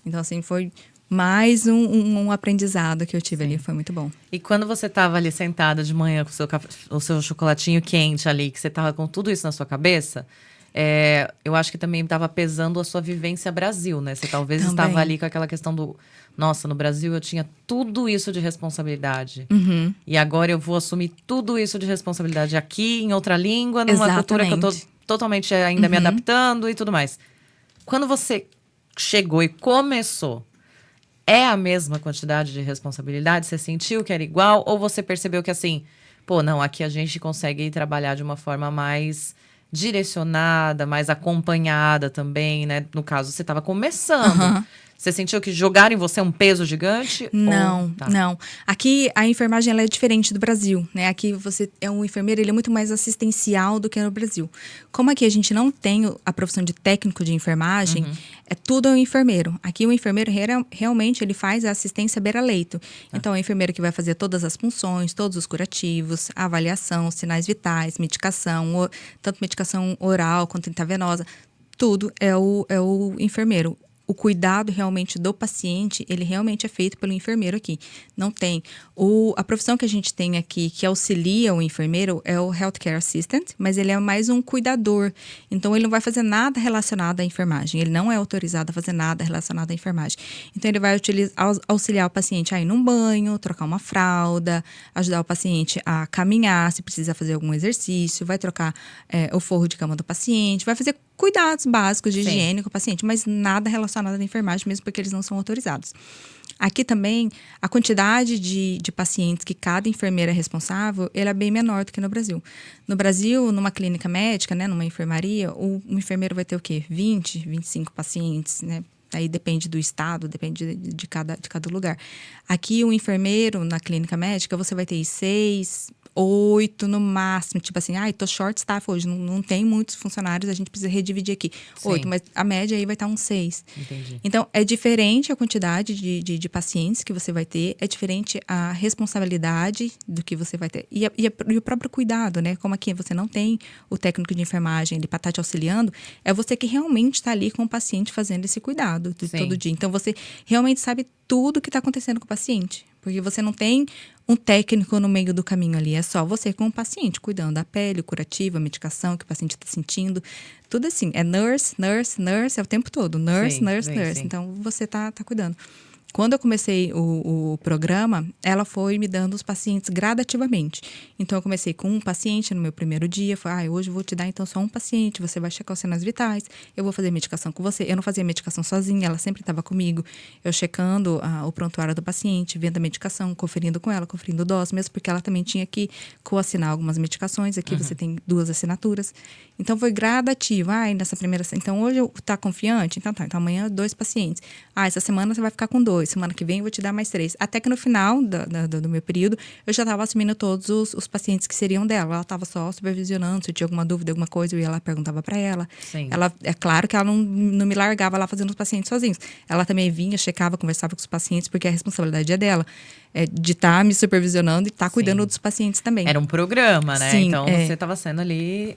Então, assim, foi mais um aprendizado que eu tive ali, foi muito bom. E quando você estava ali sentada de manhã com o seu chocolatinho quente ali, que você estava com tudo isso na sua cabeça, eu acho que também estava pesando a sua vivência Brasil, né? Você talvez estava ali com aquela questão do... Nossa, no Brasil eu tinha tudo isso de responsabilidade. Uhum. E agora eu vou assumir tudo isso de responsabilidade aqui, em outra língua, numa cultura que eu tô totalmente ainda me adaptando e tudo mais. Quando você chegou e começou, é a mesma quantidade de responsabilidade? Você sentiu que era igual? Ou você percebeu que assim, pô, não, aqui a gente consegue trabalhar de uma forma mais direcionada, mais acompanhada também, né? No caso, você estava começando. Uhum. Você sentiu que jogaram em você um peso gigante? Não, não. Aqui a enfermagem ela é diferente do Brasil, né? Aqui você é um enfermeiro, ele é muito mais assistencial do que no Brasil. Como aqui a gente não tem a profissão de técnico de enfermagem, é tudo um enfermeiro. Aqui o enfermeiro realmente ele faz a assistência beira-leito. Então é o enfermeiro que vai fazer todas as funções, todos os curativos, a avaliação, sinais vitais, medicação, tanto medicação oral quanto intravenosa, tudo é o enfermeiro. O cuidado realmente do paciente, ele realmente é feito pelo enfermeiro aqui. Não tem. A profissão que a gente tem aqui, que auxilia o enfermeiro, é o Healthcare Assistant, mas ele é mais um cuidador. Então, ele não vai fazer nada relacionado à enfermagem. Ele não é autorizado a fazer nada relacionado à enfermagem. Então, ele vai auxiliar o paciente a ir num banho, trocar uma fralda, ajudar o paciente a caminhar, se precisa fazer algum exercício, vai trocar o forro de cama do paciente, vai fazer cuidados básicos de higiene com o paciente, mas nada relacionado à enfermagem, mesmo porque eles não são autorizados. Aqui também, a quantidade de pacientes que cada enfermeira é responsável, ela é bem menor do que no Brasil. No Brasil, numa clínica médica, né, numa enfermaria, o enfermeiro vai ter o quê? 20, 25 pacientes, né? Aí depende do estado, depende de cada lugar. Aqui, o enfermeiro, na clínica médica, você vai ter 6, 8 no máximo. Tipo assim, tô short staff hoje, não tem muitos funcionários, a gente precisa redividir aqui. 8, mas a média aí vai estar uns 6. Entendi. Então, é diferente a quantidade de pacientes que você vai ter, é diferente a responsabilidade do que você vai ter. E o próprio cuidado, né? Como aqui você não tem o técnico de enfermagem ali para estar te auxiliando, é você que realmente está ali com o paciente fazendo esse cuidado todo dia. Então, você realmente sabe tudo o que está acontecendo com o paciente. Porque você não tem um técnico no meio do caminho ali. É só você com o paciente, cuidando da pele, o curativo, a medicação que o paciente está sentindo. Tudo assim. É nurse, é o tempo todo. Nurse. Sim. Então, você tá cuidando. Quando eu comecei o programa, ela foi me dando os pacientes gradativamente. Então, eu comecei com um paciente no meu primeiro dia. Falei, hoje eu vou te dar então só um paciente. Você vai checar os sinais vitais. Eu vou fazer medicação com você. Eu não fazia medicação sozinha, ela sempre estava comigo. Eu checando o prontuário do paciente, vendo a medicação, conferindo com ela, conferindo dose, mesmo porque ela também tinha que coassinar algumas medicações. Aqui você tem 2 assinaturas. Então, foi gradativo. Nessa primeira... Então, hoje eu tá confiante? Então, tá. Então, amanhã 2 pacientes. Essa semana você vai ficar com 2. Semana que vem eu vou te dar mais 3. Até que no final do meu período, eu já estava assumindo todos os pacientes que seriam dela. Ela estava só supervisionando, se eu tinha alguma dúvida, alguma coisa, eu ia lá e perguntava para ela. Sim. É claro que ela não me largava lá fazendo os pacientes sozinhos. Ela também vinha, checava, conversava com os pacientes, porque a responsabilidade é dela. De estar me supervisionando e estar cuidando dos pacientes também. Era um programa, né? Sim, então, você estava sendo ali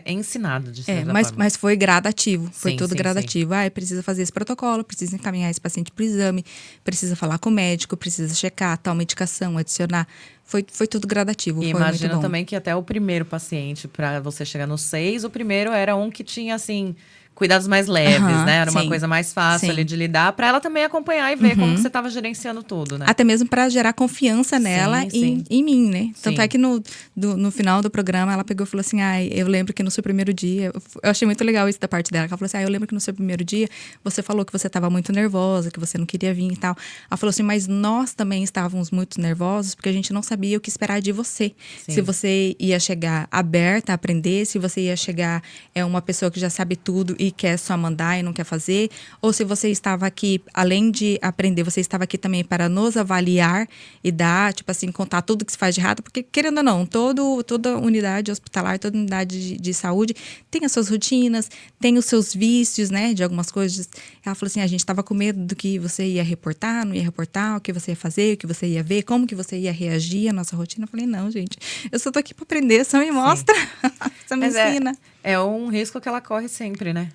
ensinado de certa forma. Mas foi gradativo. Foi tudo sim. gradativo. Precisa fazer esse protocolo, precisa encaminhar esse paciente para o exame, precisa falar com o médico, precisa checar tal medicação, adicionar. Foi tudo gradativo. E foi imagino muito bom. também que até o primeiro paciente, para você chegar no 6, o primeiro era um que tinha, assim, cuidados mais leves, Aham, né? Era uma sim. coisa mais fácil Sim. ali de lidar, pra ela também acompanhar e ver como que você tava gerenciando tudo, né? Até mesmo para gerar confiança nela sim. em mim, né? Tanto Sim. é que no final do programa ela pegou e falou assim: ai, eu lembro que no seu primeiro dia. Eu achei muito legal isso da parte dela. Ela falou assim: eu lembro que no seu primeiro dia você falou que você estava muito nervosa, que você não queria vir e tal. Ela falou assim: mas nós também estávamos muito nervosos porque a gente não sabia o que esperar de você. Sim. Se você ia chegar aberta a aprender, se você ia chegar uma pessoa que já sabe tudo e quer só mandar e não quer fazer, ou se você estava aqui, além de aprender, você estava aqui também para nos avaliar e dar, tipo assim, contar tudo que se faz de errado, porque, querendo ou não, toda unidade hospitalar, toda unidade de saúde tem as suas rotinas, tem os seus vícios, né, de algumas coisas. Ela falou assim, a gente estava com medo do que você ia reportar, não ia reportar, o que você ia fazer, o que você ia ver, como que você ia reagir à nossa rotina. Eu falei, não, gente, eu só tô aqui para aprender, só me mostra, só me Mas ensina. É um risco que ela corre sempre, né?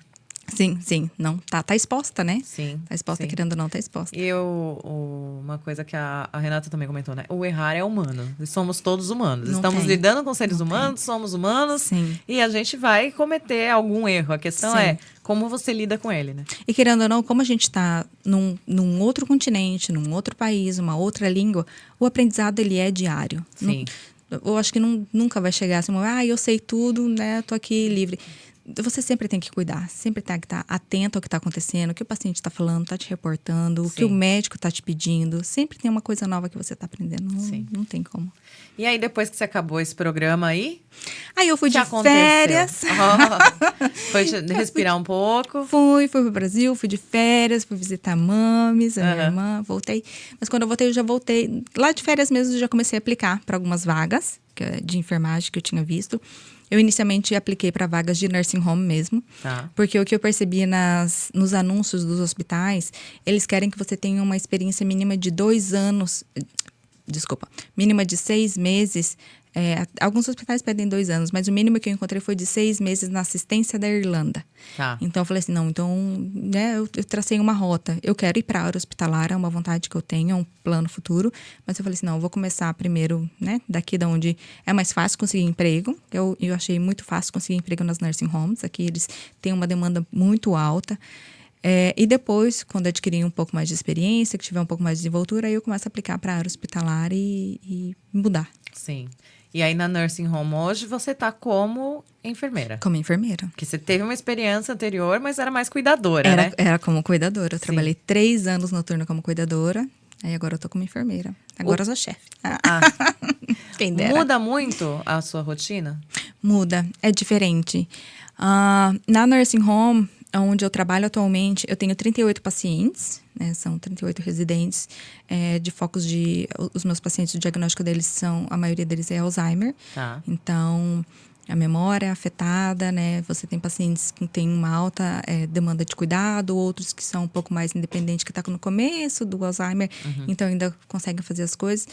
Sim, não, tá exposta, né? Sim. Tá exposta, sim. querendo ou não, tá exposta. E uma coisa que a Renata também comentou, né? O errar é humano. E somos todos humanos. Não Estamos tem. lidando com seres Não humanos, somos humanos. Sim. E a gente vai cometer algum erro. A questão Sim. é como você lida com ele, né? E querendo ou não, como a gente tá num outro continente, num outro país, uma outra língua, o aprendizado, ele é diário. Sim. Eu acho que nunca vai chegar assim, eu sei tudo, né? Tô aqui livre. Você sempre tem que cuidar, sempre tem que estar atento ao que está acontecendo, o que o paciente está falando, está te reportando, o que o médico está te pedindo. Sempre tem uma coisa nova que você está aprendendo. Não tem como. E aí, depois que você acabou esse programa aí? Aí eu fui de aconteceu? férias. Foi respirar um pouco? Fui pro Brasil, fui de férias, fui visitar a Mames, a minha irmã, voltei. Mas quando eu voltei, eu já voltei. Lá de férias mesmo, eu já comecei a aplicar para algumas vagas de enfermagem que eu tinha visto. Eu inicialmente apliquei para vagas de nursing home mesmo, porque o que eu percebi nos anúncios dos hospitais, eles querem que você tenha uma experiência mínima de 2 anos, mínima de 6 meses. Alguns hospitais pedem 2 anos, mas o mínimo que eu encontrei foi de 6 meses na assistência da Irlanda. Então eu falei assim, não, então, né, eu tracei uma rota. Eu quero ir para a área hospitalar, é uma vontade que eu tenho, é um plano futuro. Mas eu falei assim, não, eu vou começar primeiro, né, daqui da onde é mais fácil conseguir emprego. Eu achei muito fácil conseguir emprego nas nursing homes. Aqui eles têm uma demanda muito alta. E depois, quando adquirir um pouco mais de experiência, que tiver um pouco mais de desenvoltura, aí eu começo a aplicar para a área hospitalar e mudar. Sim. E aí, na nursing home hoje, você tá como enfermeira. Como enfermeira. Porque você teve uma experiência anterior, mas era mais cuidadora, né? Era como cuidadora. Eu trabalhei 3 anos no turno como cuidadora. Aí agora eu tô como enfermeira. Agora eu sou chefe. Quem dera. Muda muito a sua rotina? Muda. É diferente. Na nursing home, onde eu trabalho atualmente, eu tenho 38 pacientes, né? São 38 residentes de focos de... Os meus pacientes, o diagnóstico deles a maioria deles é Alzheimer. Então, a memória é afetada, né? Você tem pacientes que têm uma alta demanda de cuidado, outros que são um pouco mais independentes, que estão no começo do Alzheimer, então ainda conseguem fazer as coisas.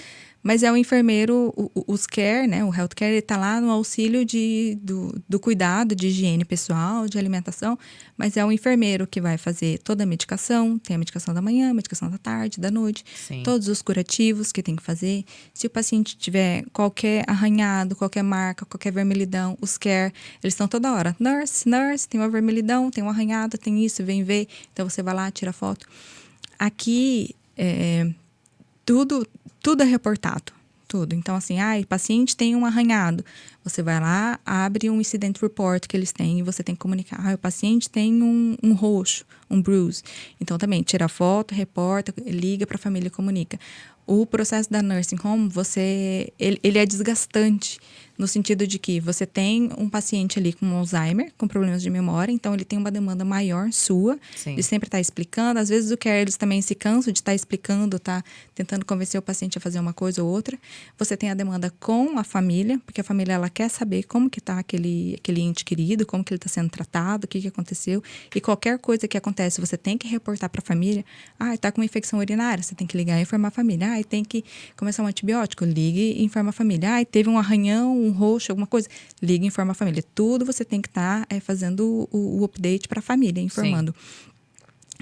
Mas é o enfermeiro, os care, né? O healthcare, ele está lá no auxílio do cuidado, de higiene pessoal, de alimentação, mas é o enfermeiro que vai fazer toda a medicação, tem a medicação da manhã, a medicação da tarde, da noite, todos os curativos que tem que fazer. Se o paciente tiver qualquer arranhado, qualquer marca, qualquer vermelhidão, os care, eles estão toda hora. Nurse, tem uma vermelhidão, tem um arranhado, tem isso, vem ver. Então, você vai lá, tira foto. Aqui, tudo é reportado, tudo. Então, assim, o paciente tem um arranhado. Você vai lá, abre um incident report que eles têm e você tem que comunicar. O paciente tem um roxo, um bruise. Então, também, tira foto, reporta, liga para a família e comunica. O processo da nursing home, ele é desgastante, no sentido de que você tem um paciente ali com Alzheimer, com problemas de memória, então ele tem uma demanda maior sua, de sempre estar explicando. Às vezes o care, eles também se cansam de estar explicando, tá tentando convencer o paciente a fazer uma coisa ou outra. Você tem a demanda com a família, porque a família, ela quer saber como que tá aquele ente querido, como que ele está sendo tratado, o que aconteceu. E qualquer coisa que acontece, você tem que reportar para a família. Tá com uma infecção urinária, você tem que ligar e informar a família. Tem que começar um antibiótico, ligue e informa a família. Teve um arranhão, um roxo, alguma coisa, ligue e informa a família. Tudo você tem que estar fazendo o update para a família, informando.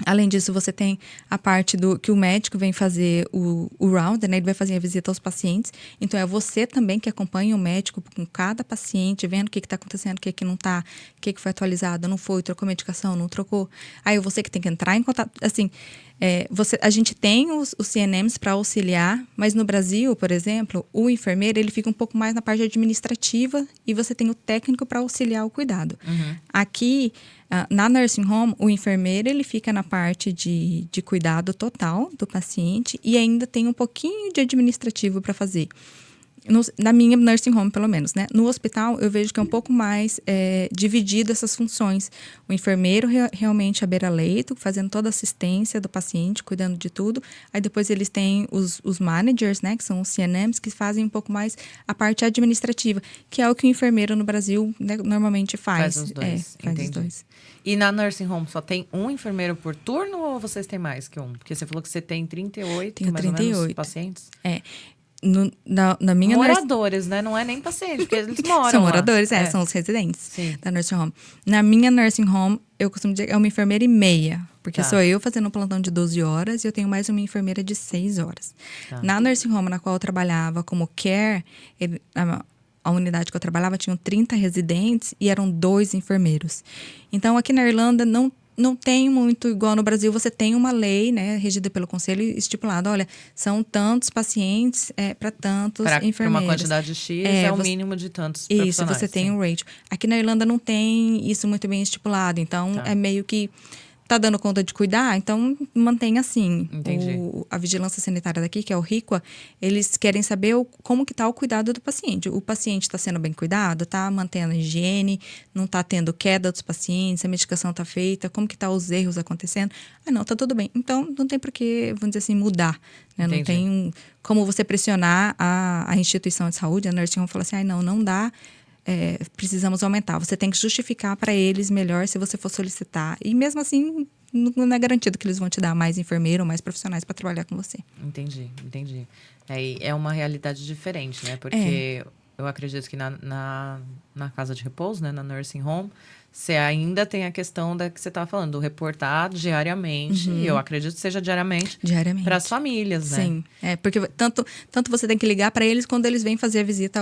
Além disso, você tem a parte do que o médico vem fazer o round, né? Ele vai fazer a visita aos pacientes. Então, é você também que acompanha o médico com cada paciente, vendo o que está acontecendo, o que não está, o que foi atualizado, não foi, trocou medicação, não trocou. Aí, você que tem que entrar em contato. Assim, a gente tem os CNMs para auxiliar, mas no Brasil, por exemplo, o enfermeiro ele fica um pouco mais na parte administrativa e você tem o técnico para auxiliar o cuidado. Aqui, na nursing home, o enfermeiro ele fica na parte de cuidado total do paciente e ainda tem um pouquinho de administrativo para fazer. Na minha nursing home, pelo menos, né? No hospital, eu vejo que é um pouco mais dividido essas funções. O enfermeiro realmente à beira-leito, fazendo toda a assistência do paciente, cuidando de tudo. Aí depois eles têm os managers, né? Que são os CNMs, que fazem um pouco mais a parte administrativa, que é o que o enfermeiro no Brasil, né, normalmente faz. Faz os dois, faz entendi. os dois. E na nursing home só tem um enfermeiro por turno ou vocês têm mais que um? Porque você falou que você tem 38, Tenho mais ou 38. menos, pacientes. Na minha moradores, né? Não é nem paciente, porque eles moram São lá. moradores, são os residentes Sim. da nursing home. Na minha nursing home, eu costumo dizer que é uma enfermeira e meia. Porque Tá. sou eu fazendo um plantão de 12 horas e eu tenho mais uma enfermeira de 6 horas. Tá. Na nursing home, na qual eu trabalhava como care, a unidade que eu trabalhava tinha 30 residentes e eram 2 enfermeiros. Então, aqui na Irlanda, não tem muito igual no Brasil. Você tem uma lei, né, regida pelo conselho, estipulada. Olha, são tantos pacientes para tantos enfermeiros. Para uma quantidade X é o mínimo de tantos profissionais. Isso, você tem um ratio. Aqui na Irlanda não tem isso muito bem estipulado. Então, é meio que tá dando conta de cuidar, então mantém assim. Entendi. A vigilância sanitária daqui, que é o RICWA, eles querem saber como que tá o cuidado do paciente. O paciente está sendo bem cuidado, tá mantendo a higiene, não tá tendo queda dos pacientes, a medicação tá feita, como que tá os erros acontecendo. Não, tá tudo bem. Então, não tem por que, vamos dizer assim, mudar. Né? Não tem como você pressionar a instituição de saúde, a nursing home, falar assim, não dá. Precisamos aumentar. Você tem que justificar para eles melhor se você for solicitar. E mesmo assim, não é garantido que eles vão te dar mais enfermeiro ou mais profissionais para trabalhar com você. Entendi. É uma realidade diferente, né? Porque eu acredito que na casa de repouso, né? Na nursing home, você ainda tem a questão da que você estava falando, do reportar diariamente. Eu acredito que seja diariamente. Para as famílias, né? Sim. Porque tanto você tem que ligar para eles quando eles vêm fazer a visita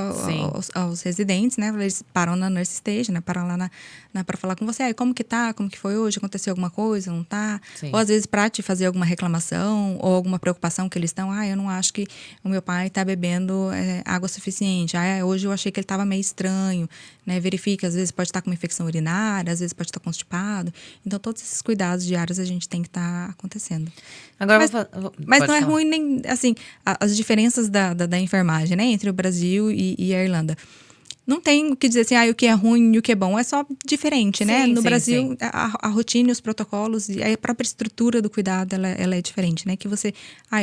aos residentes, né? Eles param na nurse stage, né? Param lá para falar com você. Como que tá? Como que foi hoje? Aconteceu alguma coisa? Não tá? Sim. Ou às vezes para te fazer alguma reclamação ou alguma preocupação que eles estão. Eu não acho que o meu pai tá bebendo água suficiente. Hoje eu achei que ele tava meio estranho, né? Verifica, às vezes pode estar com uma infecção urinária, às vezes pode estar constipado. Então, todos esses cuidados diários a gente tem que estar acontecendo. Agora, mas não é ruim nem, assim, as diferenças da enfermagem, né? Entre o Brasil e a Irlanda. Não tem o que dizer assim, o que é ruim e o que é bom. É só diferente, né? No Brasil, a rotina, os protocolos, e a própria estrutura do cuidado, ela é diferente, né? Que você,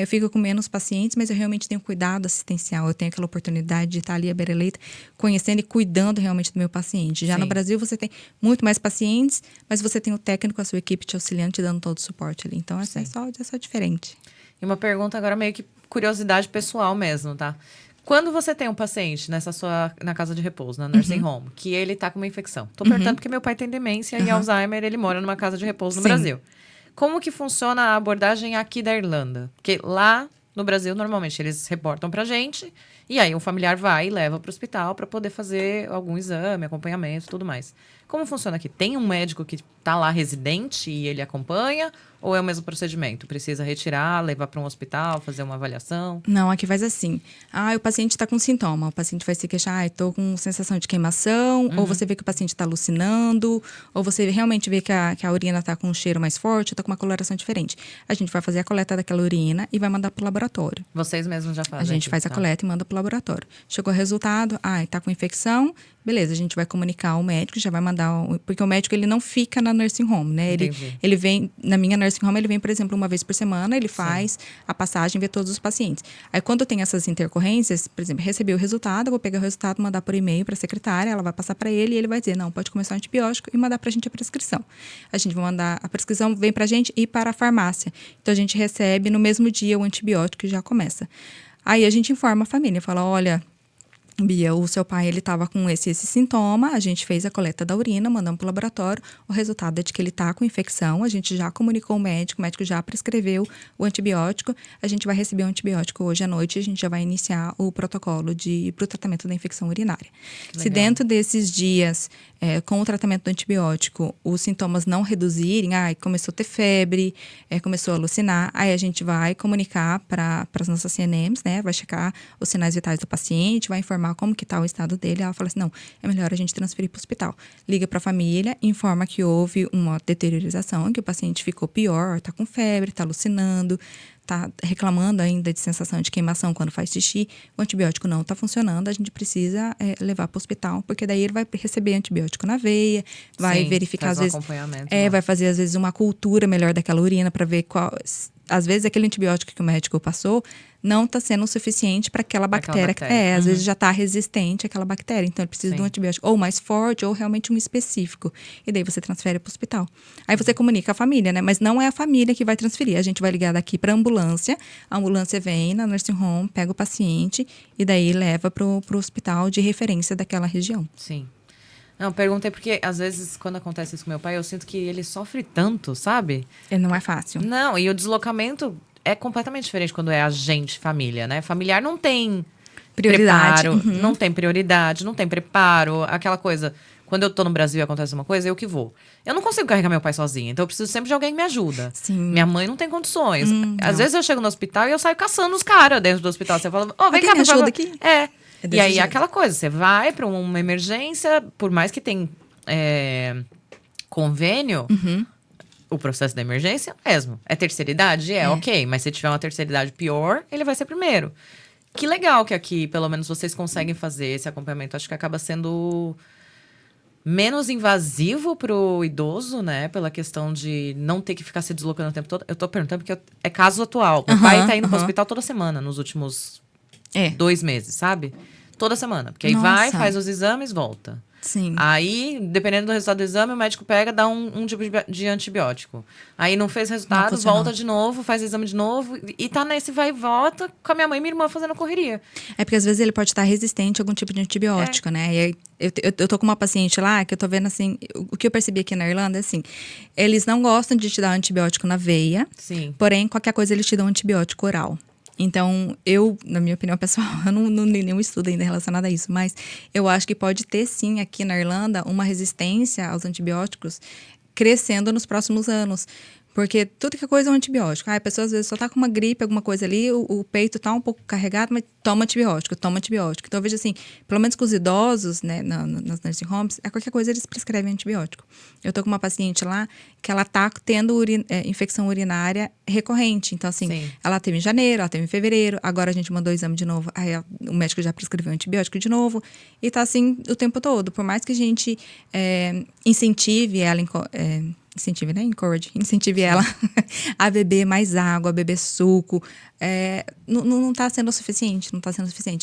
eu fico com menos pacientes, mas eu realmente tenho cuidado assistencial. Eu tenho aquela oportunidade de estar ali à beira-leito, conhecendo e cuidando realmente do meu paciente. Já no Brasil, você tem muito mais pacientes, mas você tem o técnico, a sua equipe te auxiliando, te dando todo o suporte ali. Então, é só diferente. E uma pergunta agora meio que curiosidade pessoal mesmo, tá? Quando você tem um paciente na casa de repouso, na nursing home, que ele tá com uma infecção. Tô perguntando porque meu pai tem demência e Alzheimer, ele mora numa casa de repouso no Brasil. Como que funciona a abordagem aqui da Irlanda? Porque lá no Brasil, normalmente, eles reportam pra gente e aí um familiar vai e leva pro hospital para poder fazer algum exame, acompanhamento e tudo mais. Como funciona aqui? Tem um médico que tá lá residente e ele acompanha? Ou é o mesmo procedimento? Precisa retirar, levar para um hospital, fazer uma avaliação? Não, aqui faz assim. O paciente está com sintoma. O paciente vai se queixar, estou com sensação de queimação. Ou você vê que o paciente está alucinando. Ou você realmente vê que a urina está com um cheiro mais forte, está com uma coloração diferente. A gente vai fazer a coleta daquela urina e vai mandar para o laboratório. Vocês mesmos já fazem? A gente faz a coleta e manda para o laboratório. Chegou o resultado, está com infecção. Beleza, a gente vai comunicar ao médico, já vai mandar... Porque o médico, ele não fica na nursing home, né? Ele vem... Na minha nursing home, ele vem, por exemplo, uma vez por semana, ele faz a passagem, vê todos os pacientes. Aí, quando tem essas intercorrências, por exemplo, receber o resultado, eu vou pegar o resultado, mandar por e-mail para a secretária, ela vai passar para ele e ele vai dizer, não, pode começar o antibiótico e mandar para a gente a prescrição. A gente vai mandar... A prescrição vem para a gente e para a farmácia. Então, a gente recebe no mesmo dia o antibiótico e já começa. Aí, a gente informa a família, fala, olha... Bia, o seu pai, ele estava com esse sintoma, a gente fez a coleta da urina, mandamos para o laboratório, o resultado é de que ele está com infecção, a gente já comunicou o médico já prescreveu o antibiótico, a gente vai receber o antibiótico hoje à noite e a gente já vai iniciar o protocolo para o tratamento da infecção urinária. Se dentro desses dias, com o tratamento do antibiótico, os sintomas não reduzirem, começou a ter febre, começou a alucinar, aí a gente vai comunicar para as nossas CNMs, né, vai checar os sinais vitais do paciente, vai informar como que está o estado dele. Ela fala assim, não, é melhor a gente transferir para o hospital. Liga para a família, informa que houve uma deteriorização, que o paciente ficou pior, está com febre, está alucinando, está reclamando ainda de sensação de queimação quando faz xixi, o antibiótico não está funcionando, a gente precisa levar para o hospital, porque daí ele vai receber antibiótico na veia, vai verificar às vezes, vai fazer às vezes uma cultura melhor daquela urina para ver qual, às vezes aquele antibiótico que o médico passou não está sendo o suficiente para aquela bactéria. Às vezes já está resistente àquela bactéria. Então, ele precisa de um antibiótico ou mais forte ou realmente um específico. E daí você transfere para o hospital. Aí você comunica a família, né? Mas não é a família que vai transferir. A gente vai ligar daqui para a ambulância vem na nursing home, pega o paciente e daí leva para o hospital de referência daquela região. Sim. Não, perguntei porque, às vezes, quando acontece isso com meu pai, eu sinto que ele sofre tanto, sabe? Não é fácil. Não, e o deslocamento é completamente diferente quando é a gente, família, né? Familiar não tem prioridade. Preparo, não tem prioridade, não tem preparo, aquela coisa. Quando eu tô no Brasil e acontece uma coisa, eu que vou. Eu não consigo carregar meu pai sozinha, então eu preciso sempre de alguém que me ajuda. Sim. Minha mãe não tem condições. Às vezes eu chego no hospital e eu saio caçando os caras dentro do hospital. Você fala, vem cá, me ajuda aqui? E aí, aquela coisa, você vai pra uma emergência, por mais que tem convênio, o processo da emergência é o mesmo. É terceira idade? Ok. Mas se tiver uma terceira idade pior, ele vai ser primeiro. Que legal que aqui, pelo menos, vocês conseguem fazer esse acompanhamento. Acho que acaba sendo menos invasivo pro idoso, né? Pela questão de não ter que ficar se deslocando o tempo todo. Eu tô perguntando porque é caso atual. Meu pai tá indo pro hospital toda semana nos últimos 2 meses, sabe? Toda semana. Porque aí vai, faz os exames, volta. Sim. Aí, dependendo do resultado do exame, o médico pega, dá um tipo de antibiótico. Aí não fez resultado, volta de novo, faz o exame de novo. E tá nesse vai e volta com a minha mãe e minha irmã fazendo correria. É porque às vezes ele pode estar resistente a algum tipo de antibiótico, né? E aí, eu tô com uma paciente lá que eu tô vendo assim, o que eu percebi aqui na Irlanda é assim, eles não gostam de te dar antibiótico na veia, porém qualquer coisa eles te dão antibiótico oral. Então, na minha opinião pessoal, eu não li nenhum estudo ainda relacionado a isso, mas eu acho que pode ter sim aqui na Irlanda uma resistência aos antibióticos crescendo nos próximos anos. Porque tudo que é coisa é um antibiótico. A pessoa às vezes só tá com uma gripe, alguma coisa ali, o peito tá um pouco carregado, mas toma antibiótico. Então eu vejo assim, pelo menos com os idosos, né, nas nursing homes, qualquer coisa eles prescrevem antibiótico. Eu tô com uma paciente lá que ela tá tendo infecção urinária recorrente. Então assim, ela teve em janeiro, ela teve em fevereiro, agora a gente mandou o exame de novo, aí o médico já prescreveu antibiótico de novo. E tá assim o tempo todo. Por mais que a gente incentive ela incentive ela a beber mais água, a beber suco. Não está sendo o suficiente,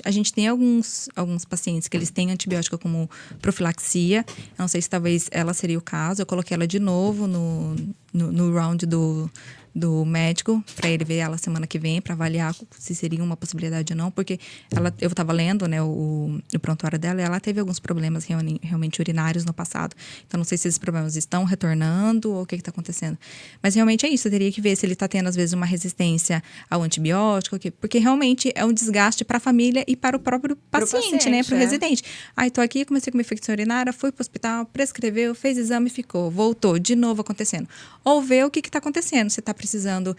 A gente tem alguns pacientes que eles têm antibiótico como profilaxia. Eu não sei se talvez ela seria o caso. Eu coloquei ela de novo no round do médico, para ele ver ela semana que vem, para avaliar se seria uma possibilidade ou não, porque eu estava lendo, né, o prontuário dela, e ela teve alguns problemas realmente urinários no passado. Então, não sei se esses problemas estão retornando ou o que está acontecendo. Mas realmente é isso, eu teria que ver se ele está tendo, às vezes, uma resistência ao antibiótico, porque realmente é um desgaste para a família e para o próprio paciente, né, para o residente. Aí, tô aqui, comecei com uma infecção urinária, fui para o hospital, prescreveu, fez exame, ficou, voltou, de novo acontecendo. Ou ver o que está acontecendo, se está precisando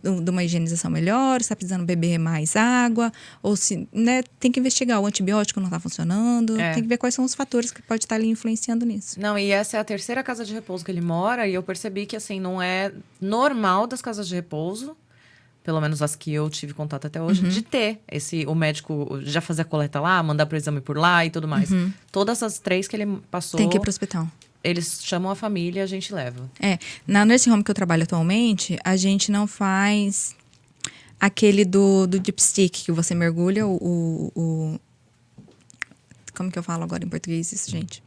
de uma higienização melhor, se está precisando beber mais água, ou se, né, tem que investigar, o antibiótico não está funcionando, tem que ver quais são os fatores que pode estar ali influenciando nisso. Não, e essa é a terceira casa de repouso que ele mora, e eu percebi que, assim, não é normal das casas de repouso, pelo menos as que eu tive contato até hoje, de ter o médico já fazer a coleta lá, mandar pro exame por lá e tudo mais. Todas as 3 que ele passou... Tem que ir pro hospital. Eles chamam a família e a gente leva. Na nursing home que eu trabalho atualmente, a gente não faz aquele do dipstick, que você mergulha Como que eu falo agora em português isso, gente?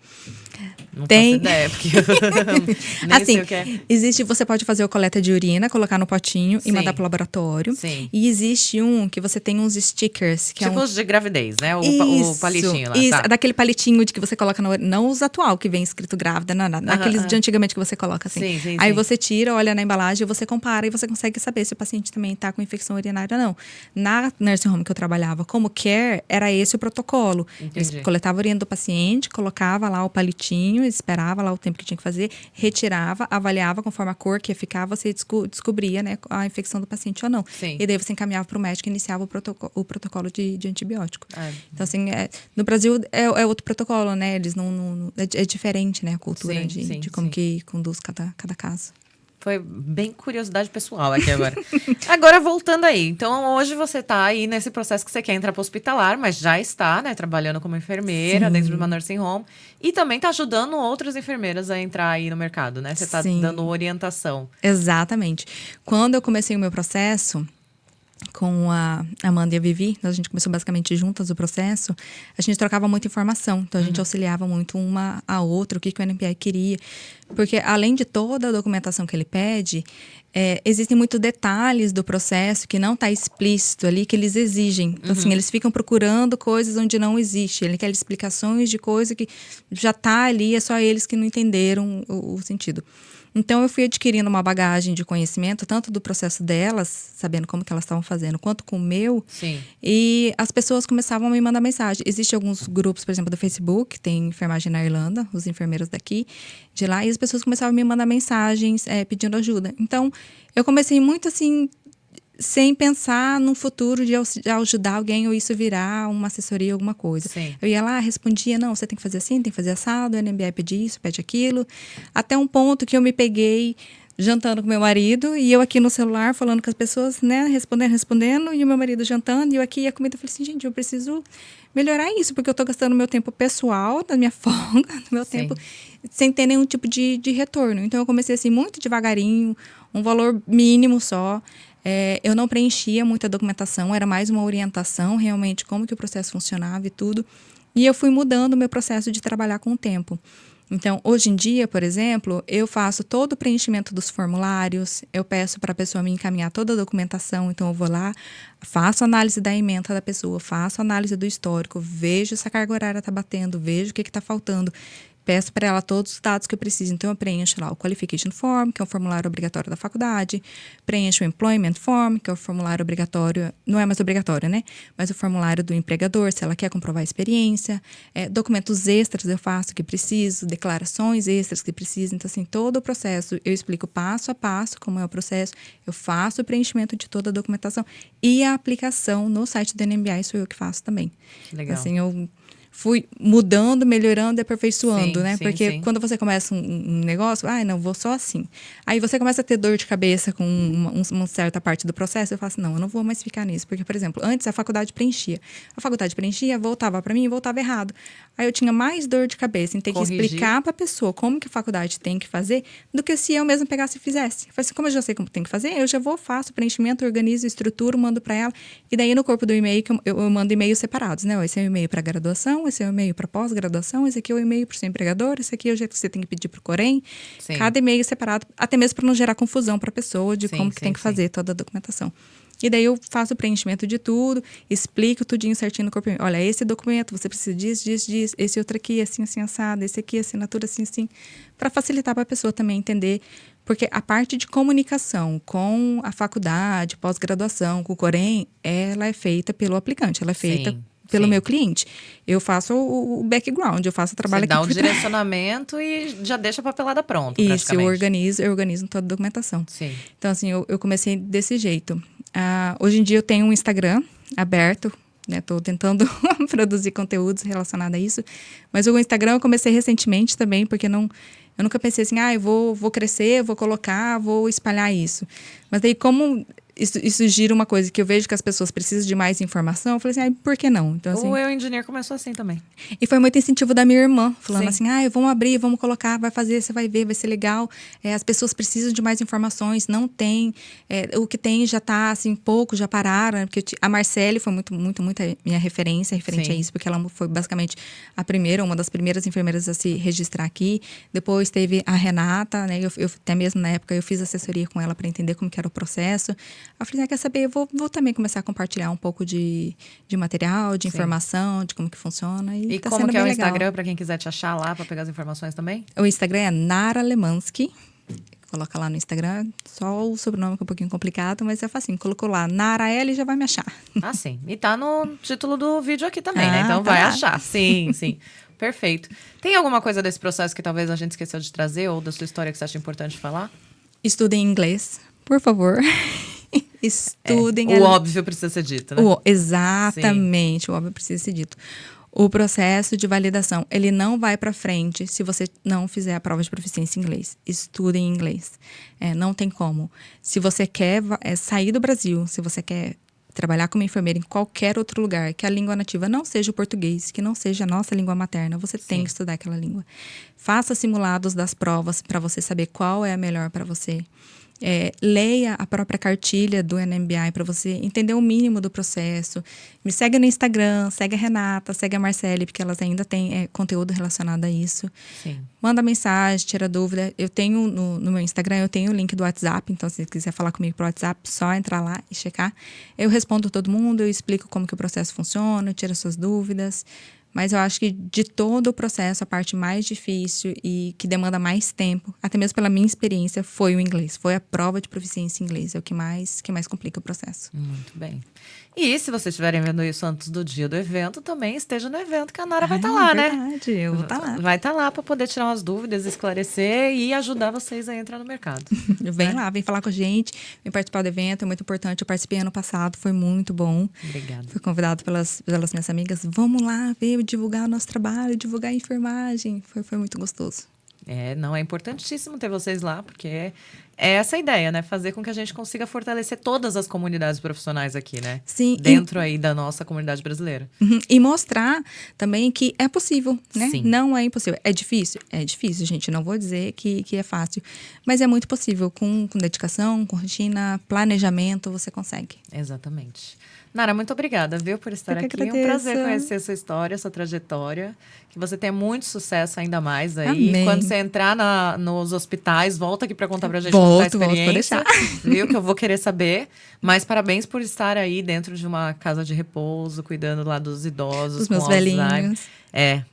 Não Tem- faço ideia, porque eu nem Assim, sei o que é. existe, você pode fazer a coleta de urina, colocar no potinho Sim. e mandar pro laboratório. Sim. E existe um que você tem uns stickers, que Tipo é um... os de gravidez, né? O Isso, palitinho lá, isso, tá. daquele palitinho de que você coloca no... Não os atual, que vem escrito grávida, não, naqueles aham. de antigamente que você coloca assim. Sim, sim, Aí sim. você tira, olha na embalagem, você compara e você consegue saber se o paciente também tá com infecção urinária ou não. Na nursing home que eu trabalhava como care, era esse o protocolo. Eles Entendi. coletavam a urina do paciente, colocava lá o palitinho, esperava lá o tempo que tinha que fazer, retirava, avaliava conforme a cor que ia ficar, você descobria, né, a infecção do paciente ou não. Sim. E daí você encaminhava para o médico e iniciava o protocolo de antibiótico. É. Então, assim, no Brasil é outro protocolo, né? Eles é diferente, né? A cultura Sim, de, sim, de como sim. que conduz cada caso. Foi bem curiosidade pessoal aqui agora. Agora, voltando aí. Então, hoje você tá aí nesse processo que você quer entrar para hospitalar, mas já está, né, trabalhando como enfermeira Sim. dentro de uma nursing home. E também tá ajudando outras enfermeiras a entrar aí no mercado, né? Você tá Sim. dando orientação. Exatamente. Quando eu comecei o meu processo com a Amanda e a Vivi, a gente começou basicamente juntas o processo, a gente trocava muita informação. Então, a gente auxiliava muito uma a outra, o que o NPI queria. Porque, além de toda a documentação que ele pede, existem muitos detalhes do processo que não está explícito ali, que eles exigem. Então, assim, eles ficam procurando coisas onde não existe. Ele quer explicações de coisa que já está ali, é só eles que não entenderam o sentido. Então, eu fui adquirindo uma bagagem de conhecimento, tanto do processo delas, sabendo como que elas estavam fazendo, quanto com o meu. Sim. E as pessoas começavam a me mandar mensagem. Existem alguns grupos, por exemplo, do Facebook, tem enfermagem na Irlanda, os enfermeiros daqui, de lá, e as pessoas começavam a me mandar mensagens pedindo ajuda. Então, eu comecei muito assim, sem pensar no futuro de ajudar alguém ou isso virar uma assessoria, alguma coisa. Sim. Eu ia lá, respondia, não, você tem que fazer assim, tem que fazer assado, o NBI pede isso, pede aquilo. Até um ponto que eu me peguei jantando com meu marido e eu aqui no celular falando com as pessoas, né, respondendo, e o meu marido jantando, e eu aqui e a comida. Eu falei assim, gente, eu preciso melhorar isso, porque eu tô gastando meu tempo pessoal, da minha folga, do meu Sim. tempo, sem ter nenhum tipo de retorno. Então, eu comecei assim, muito devagarinho, um valor mínimo só. Eu não preenchia muita documentação, era mais uma orientação, realmente, como que o processo funcionava e tudo. E eu fui mudando o meu processo de trabalhar com o tempo. Então, hoje em dia, por exemplo, eu faço todo o preenchimento dos formulários, eu peço para a pessoa me encaminhar toda a documentação, então eu vou lá, faço análise da ementa da pessoa, faço análise do histórico, vejo se a carga horária está batendo, vejo o que está faltando. Peço para ela todos os dados que eu preciso. Então, eu preencho lá o Qualification Form, que é um formulário obrigatório da faculdade. Preencho o Employment Form, que é o formulário obrigatório, não é mais obrigatório, né? Mas o formulário do empregador, se ela quer comprovar a experiência. Documentos extras eu faço que preciso, declarações extras que preciso. Então, assim, todo o processo, eu explico passo a passo como é o processo. Eu faço o preenchimento de toda a documentação. E a aplicação no site do NMBI sou eu que faço também. Legal. Assim, eu fui mudando, melhorando e aperfeiçoando, Sim, né? sim, Porque sim. quando você começa um negócio, não, vou só assim. Aí você começa a ter dor de cabeça com uma certa parte do processo, eu falo assim, não, eu não vou mais ficar nisso. Porque, por exemplo, antes a faculdade preenchia. A faculdade preenchia, voltava para mim e voltava errado. Aí eu tinha mais dor de cabeça em ter Corrigir. que explicar para a pessoa como que a faculdade tem que fazer, do que se eu mesmo pegasse e fizesse. Eu falei assim, como eu já sei como tem que fazer, eu já vou, faço o preenchimento, organizo, estruturo, mando para ela. E daí no corpo do e-mail, que eu mando e-mails separados, né? Esse é o e-mail para graduação, esse é o e-mail para pós-graduação, esse aqui é o e-mail para o seu empregador, esse aqui é o jeito que você tem que pedir para o Corém. Sim. Cada e-mail separado, até mesmo para não gerar confusão para a pessoa de Sim, como que tem que sim. fazer toda a documentação. E daí eu faço o preenchimento de tudo, explico tudinho certinho no corpo. Olha, esse documento, você precisa disso, esse outro aqui, assim, assim, assado, esse aqui, assinatura, assim, assim, para facilitar para a pessoa também entender. Porque a parte de comunicação com a faculdade, pós-graduação, com o Corém, ela é feita pelo aplicante, ela é feita Sim, pelo sim. meu cliente. Eu faço o background, eu faço o trabalho Você dá aqui o por trás. direcionamento e já deixa a papelada pronta, Isso, praticamente. eu organizo toda a documentação. Sim. Então, assim, eu comecei desse jeito. Hoje em dia eu tenho um Instagram aberto, né? Tô tentando produzir conteúdos relacionados a isso. Mas o Instagram eu comecei recentemente também, porque eu nunca pensei assim, eu vou crescer, vou colocar, vou espalhar isso. Mas daí, como isso gira uma coisa que eu vejo que as pessoas precisam de mais informação. Eu falei assim, por que não? Então, assim, O Eu Engineer começou assim também. e foi muito incentivo da minha irmã, falando Sim. assim, vamos abrir, vamos colocar, vai fazer, você vai ver, vai ser legal. As pessoas precisam de mais informações, não tem. O que tem já tá, assim, pouco, já pararam. Né? Porque a Marcele foi muito a minha referência referente Sim. a isso, porque ela foi basicamente uma das primeiras enfermeiras a se registrar aqui. Depois teve a Renata, né? Eu até mesmo na época eu fiz assessoria com ela para entender como que era o processo. Eu falei, quer saber, eu vou também começar a compartilhar um pouco de material, de Sim. informação, de como que funciona. E tá como sendo que é o bem legal. Instagram, pra quem quiser te achar lá, pra pegar as informações também? O Instagram é Nara Lemansky. Coloca lá no Instagram, só o sobrenome que é um pouquinho complicado, mas é facinho. Colocou lá, Nara L, já vai me achar. Ah, sim. E tá no título do vídeo aqui também, né? Ah, Então tá vai lá. achar. Sim, sim. Perfeito. Tem alguma coisa desse processo que talvez a gente esqueceu de trazer ou da sua história que você acha importante falar? Estudem inglês, por favor. Estudem. O óbvio precisa ser dito, né? Exatamente, o óbvio precisa ser dito. O processo de validação, ele não vai para frente se você não fizer a prova de proficiência em inglês. Estudem inglês. Não tem como. Se você quer sair do Brasil, se você quer trabalhar como enfermeira em qualquer outro lugar, que a língua nativa não seja o português, que não seja a nossa língua materna, você tem que estudar aquela língua. Faça simulados das provas para você saber qual é a melhor para você. Leia a própria cartilha do NMBI para você entender o mínimo do processo. Me segue no Instagram, segue a Renata, segue a Marcele, porque elas ainda têm conteúdo relacionado a isso. Sim. Manda mensagem, tira dúvida. Eu tenho no meu Instagram, eu tenho o link do WhatsApp, então se você quiser falar comigo pro WhatsApp, só entrar lá e checar. Eu respondo todo mundo, eu explico como que o processo funciona, eu tiro as suas dúvidas. Mas eu acho que de todo o processo, a parte mais difícil e que demanda mais tempo, até mesmo pela minha experiência, foi o inglês. Foi a prova de proficiência em inglês. É o que mais complica o processo. Muito bem. E se vocês estiverem vendo isso antes do dia do evento, também esteja no evento, que a Nara vai estar lá, né? Verdade, eu vou estar lá. Vai estar lá para poder tirar umas dúvidas, esclarecer e ajudar vocês a entrar no mercado. Vem lá, vem falar com a gente, vem participar do evento, é muito importante. Eu participei ano passado, foi muito bom. Obrigada. Fui convidado pelas minhas amigas. Vamos lá ver, divulgar o nosso trabalho, divulgar a enfermagem. Foi muito gostoso. Não, é importantíssimo ter vocês lá, porque é essa a ideia, né? Fazer com que a gente consiga fortalecer todas as comunidades profissionais aqui, né? Sim. Dentro aí da nossa comunidade brasileira. E mostrar também que é possível, né? Sim. Não é impossível. É difícil, gente. Não vou dizer que é fácil. Mas é muito possível. Com dedicação, com rotina, planejamento, você consegue. Exatamente. Nara, muito obrigada, viu, por estar Eu que aqui. É um agradeço. prazer conhecer sua história, sua trajetória. Que você tenha muito sucesso ainda mais aí. Amém. Quando você entrar nos hospitais, volta aqui para contar pra gente Volto, como tá a pode experiência. Viu, que eu vou querer saber. Mas parabéns por estar aí dentro de uma casa de repouso, cuidando lá dos idosos. Dos com meus Alzheimer. velhinhos.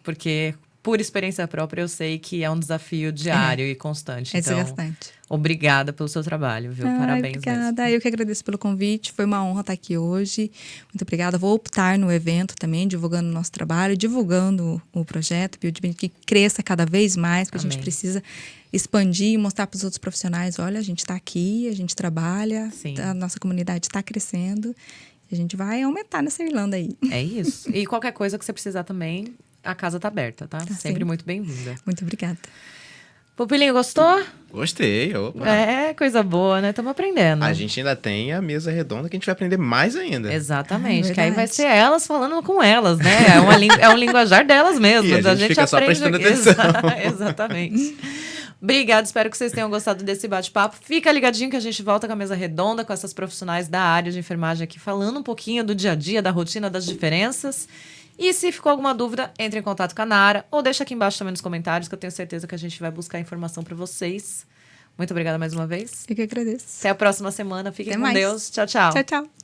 Porque por experiência própria eu sei que é um desafio diário e constante. É Então, desgastante. obrigada pelo seu trabalho, viu? Parabéns Obrigada. mesmo. Eu que agradeço pelo convite. Foi uma honra estar aqui hoje. Muito obrigada. Vou optar no evento também, divulgando o nosso trabalho, divulgando o projeto Build que cresça cada vez mais, porque a gente Amém. precisa expandir e mostrar para os outros profissionais, olha, a gente está aqui, a gente trabalha, Sim. a nossa comunidade está crescendo. E a gente vai aumentar nessa Irlanda aí. É isso. E qualquer coisa que você precisar também, a casa tá aberta, tá? Sempre sempre. muito bem-vinda. Muito obrigada. Pupilinho, gostou? Gostei, opa. Coisa boa, né? Estamos aprendendo. A gente ainda tem a mesa redonda que a gente vai aprender mais ainda. Exatamente, É que aí vai verdade. ser elas falando com elas, né? É um linguajar delas mesmo. E a gente fica só prestando atenção. Exatamente. Obrigada, espero que vocês tenham gostado desse bate-papo. Fica ligadinho que a gente volta com a mesa redonda, com essas profissionais da área de enfermagem aqui, falando um pouquinho do dia a dia, da rotina, das diferenças. E se ficou alguma dúvida, entre em contato com a Nara ou deixa aqui embaixo também nos comentários, que eu tenho certeza que a gente vai buscar informação para vocês. Muito obrigada mais uma vez. Eu que agradeço. Até a próxima semana. Fiquem Até com mais. Deus. Tchau, tchau. Tchau, tchau.